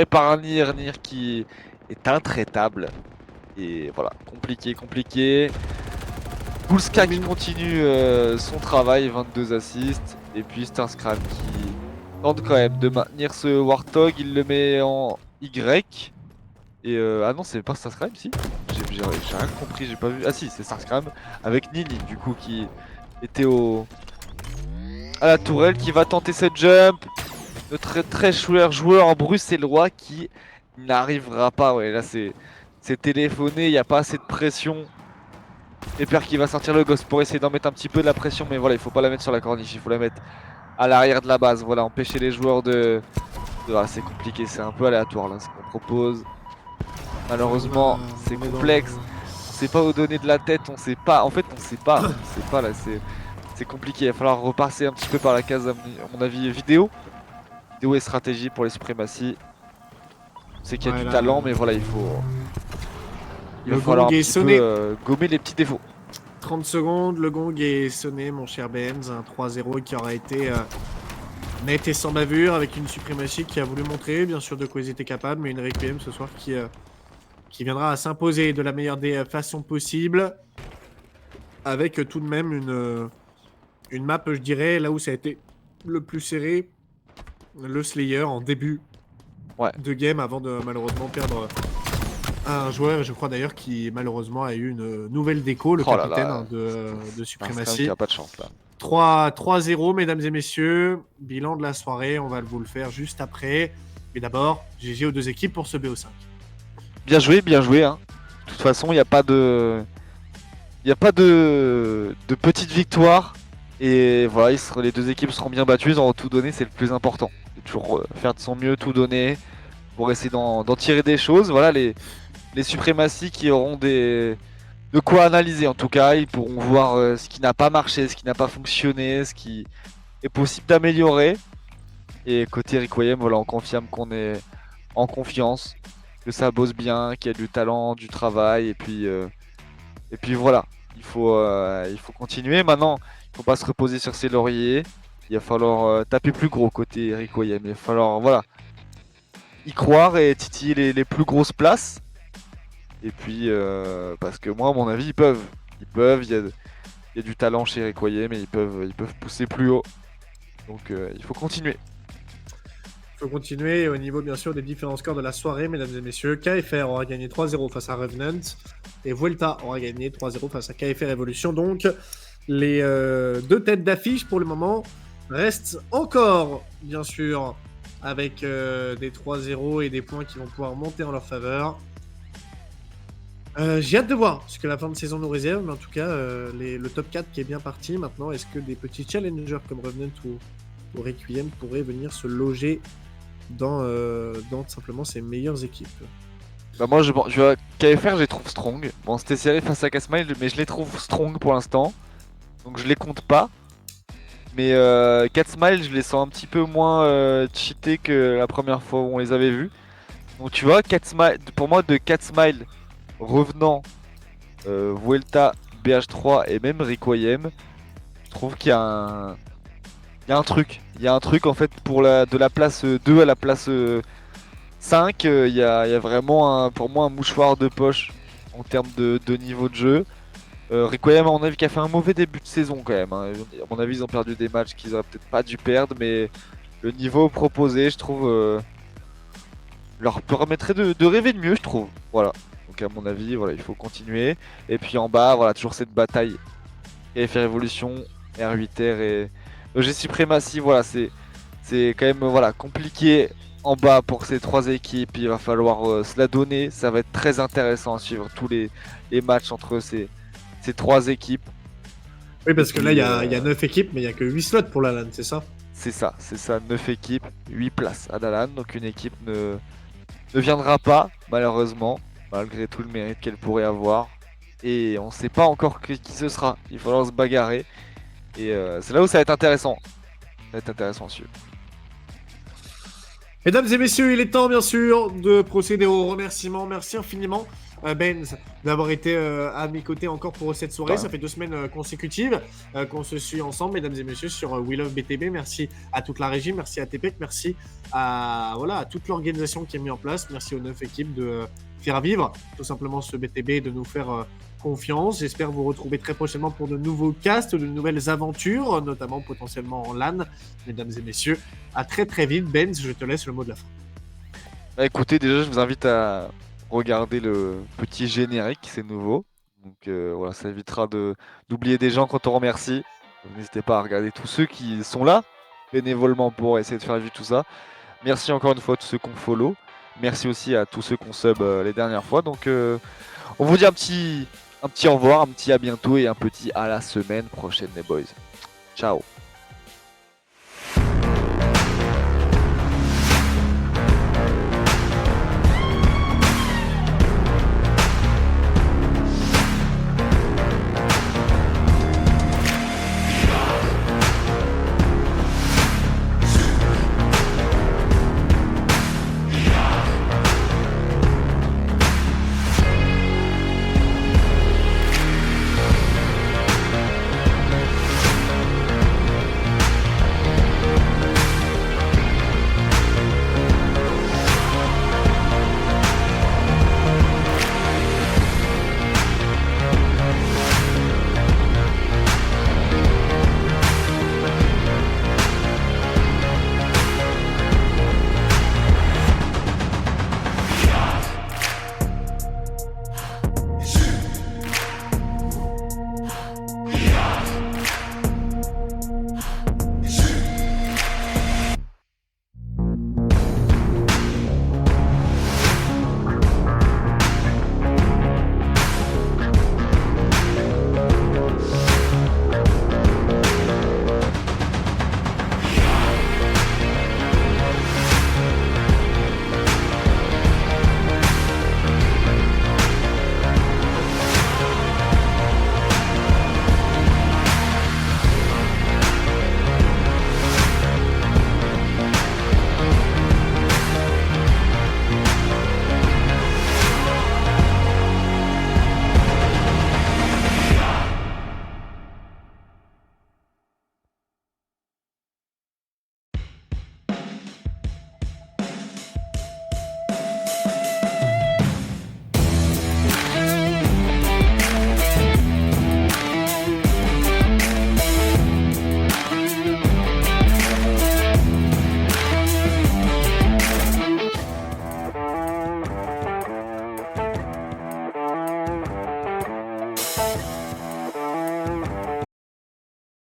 par un Nir qui est intraitable. Et voilà, compliqué. Gulska qui continue son travail, 22 assists. Et puis Starscram qui tente quand même de maintenir ce Warthog, il le met en Y. Et ah non, c'est pas Starscram, si. J'ai rien compris, j'ai pas vu. Ah si, c'est Starscram avec Nini du coup qui était à la tourelle, qui va tenter cette jump. Notre très joueur bruxellois qui n'arrivera pas. Ouais, là c'est téléphoné, il n'y a pas assez de pression. Pepper qui va sortir le ghost pour essayer d'en mettre un petit peu de la pression, mais voilà, il faut pas la mettre sur la corniche, il faut la mettre à l'arrière de la base. Voilà, empêcher les joueurs Ah, c'est compliqué, c'est un peu aléatoire là ce qu'on propose. Malheureusement, c'est complexe. On sait pas où donner de la tête, on sait pas. En fait, on sait pas là, c'est compliqué. Il va falloir repasser un petit peu par la case, à mon avis, vidéo et stratégie pour les suprématies. On sait qu'il y a du talent, mais voilà, il va falloir un petit peu gommer les petits défauts. 30 secondes, le gong est sonné, mon cher Benz, un 3-0 qui aura été net et sans bavure, avec une suprématie qui a voulu montrer, bien sûr, de quoi ils étaient capables, mais une Requiem ce soir qui viendra à s'imposer de la meilleure des façons possibles, avec tout de même une map, je dirais, là où ça a été le plus serré, le Slayer en début de game, avant de malheureusement perdre un joueur, et je crois d'ailleurs qui malheureusement a eu une nouvelle déco, le capitaine de suprématie. Qui a pas de chance là. 3-0, mesdames et messieurs. Bilan de la soirée, on va vous le faire juste après. Mais d'abord, GG aux deux équipes pour ce BO5. Bien joué. Hein. De toute façon, il n'y a pas de... Il n'y a pas de petite victoire. Et voilà, les deux équipes seront bien battues, ils auront tout donné, c'est le plus important. Toujours faire de son mieux, tout donner, pour essayer d'en tirer des choses. Voilà, les suprématies qui auront de quoi analyser en tout cas. Ils pourront voir ce qui n'a pas marché, ce qui n'a pas fonctionné, ce qui est possible d'améliorer. Et côté Requiem, voilà, on confirme qu'on est en confiance, que ça bosse bien, qu'il y a du talent, du travail. Et puis voilà, il faut continuer. Maintenant, il faut pas se reposer sur ses lauriers. Il va falloir taper plus gros côté Requiem. Il va falloir voilà, y croire et titiller les plus grosses places. Et puis, parce que moi, à mon avis, ils peuvent. Il y a du talent chez Requiem, mais ils peuvent pousser plus haut. Donc, il faut continuer. Il faut continuer au niveau, bien sûr, des différents scores de la soirée, mesdames et messieurs. KFR aura gagné 3-0 face à Revenant. Et Vuelta aura gagné 3-0 face à KFR Evolution. Donc, les deux têtes d'affiche, pour le moment, restent encore, bien sûr, avec des 3-0 et des points qui vont pouvoir monter en leur faveur. J'ai hâte de voir ce que la fin de saison nous réserve, mais en tout cas, le top 4 qui est bien parti. Maintenant, est-ce que des petits challengers comme Revenant ou Requiem pourraient venir se loger dans simplement ces meilleures équipes? Bah moi, KFR, je les trouve strong. Bon, c'était serré face à Catsmile, mais je les trouve strong pour l'instant. Donc, je les compte pas. Mais Catsmile, je les sens un petit peu moins cheatés que la première fois où on les avait vus. Donc, tu vois, pour moi, de Catsmile, Revenant, Vuelta, BH3 et même Requiem, je trouve qu'il y a un truc. Il y a un truc en fait de la place 2 à la place 5. Il y a vraiment pour moi un mouchoir de poche en termes de niveau de jeu. Requiem, à mon avis, qui a fait un mauvais début de saison quand même. Hein. À mon avis, ils ont perdu des matchs qu'ils auraient peut-être pas dû perdre, mais le niveau proposé, je trouve, leur permettrait de rêver de mieux, je trouve. Voilà. Donc à mon avis, voilà, il faut continuer. Et puis en bas, voilà, toujours cette bataille. KFR Evolution, R8R et EG Supremacy, voilà, c'est quand même voilà, compliqué en bas pour ces trois équipes. Il va falloir se la donner. Ça va être très intéressant à suivre tous les matchs entre ces trois équipes. Oui, parce que là, il y a 9 équipes, mais il n'y a que 8 slots pour la LAN, c'est ça? C'est ça, 9 équipes, 8 places à Dalan. Donc une équipe ne viendra pas, malheureusement, malgré tout le mérite qu'elle pourrait avoir. Et on ne sait pas encore qui ce sera. Il va falloir se bagarrer. Et c'est là où ça va être intéressant. Ça va être intéressant à suivre. Mesdames et messieurs, il est temps bien sûr de procéder aux remerciements. Merci infiniment Benz d'avoir été à mes côtés encore pour cette soirée. Ça fait 2 semaines consécutives qu'on se suit ensemble, mesdames et messieurs, sur We Love BTB. Merci à toute la régie, merci à TPEC, merci à toute l'organisation qui est mise en place. Merci aux 9 équipes de faire vivre tout simplement ce BTB et de nous faire confiance. J'espère vous retrouver très prochainement pour de nouveaux casts, de nouvelles aventures, notamment potentiellement en LAN. Mesdames et messieurs, à très très vite. Benz, je te laisse le mot de la fin. Bah, écoutez, déjà je vous invite à regarder le petit générique, c'est nouveau. Donc voilà, ça évitera d'oublier des gens quand on remercie. N'hésitez pas à regarder tous ceux qui sont là bénévolement pour essayer de faire vivre tout ça. Merci encore une fois à tous ceux qu'on follow. Merci aussi à tous ceux qu'on sub les dernières fois. Donc on vous dit un petit au revoir, un petit à bientôt et un petit à la semaine prochaine les boys. Ciao.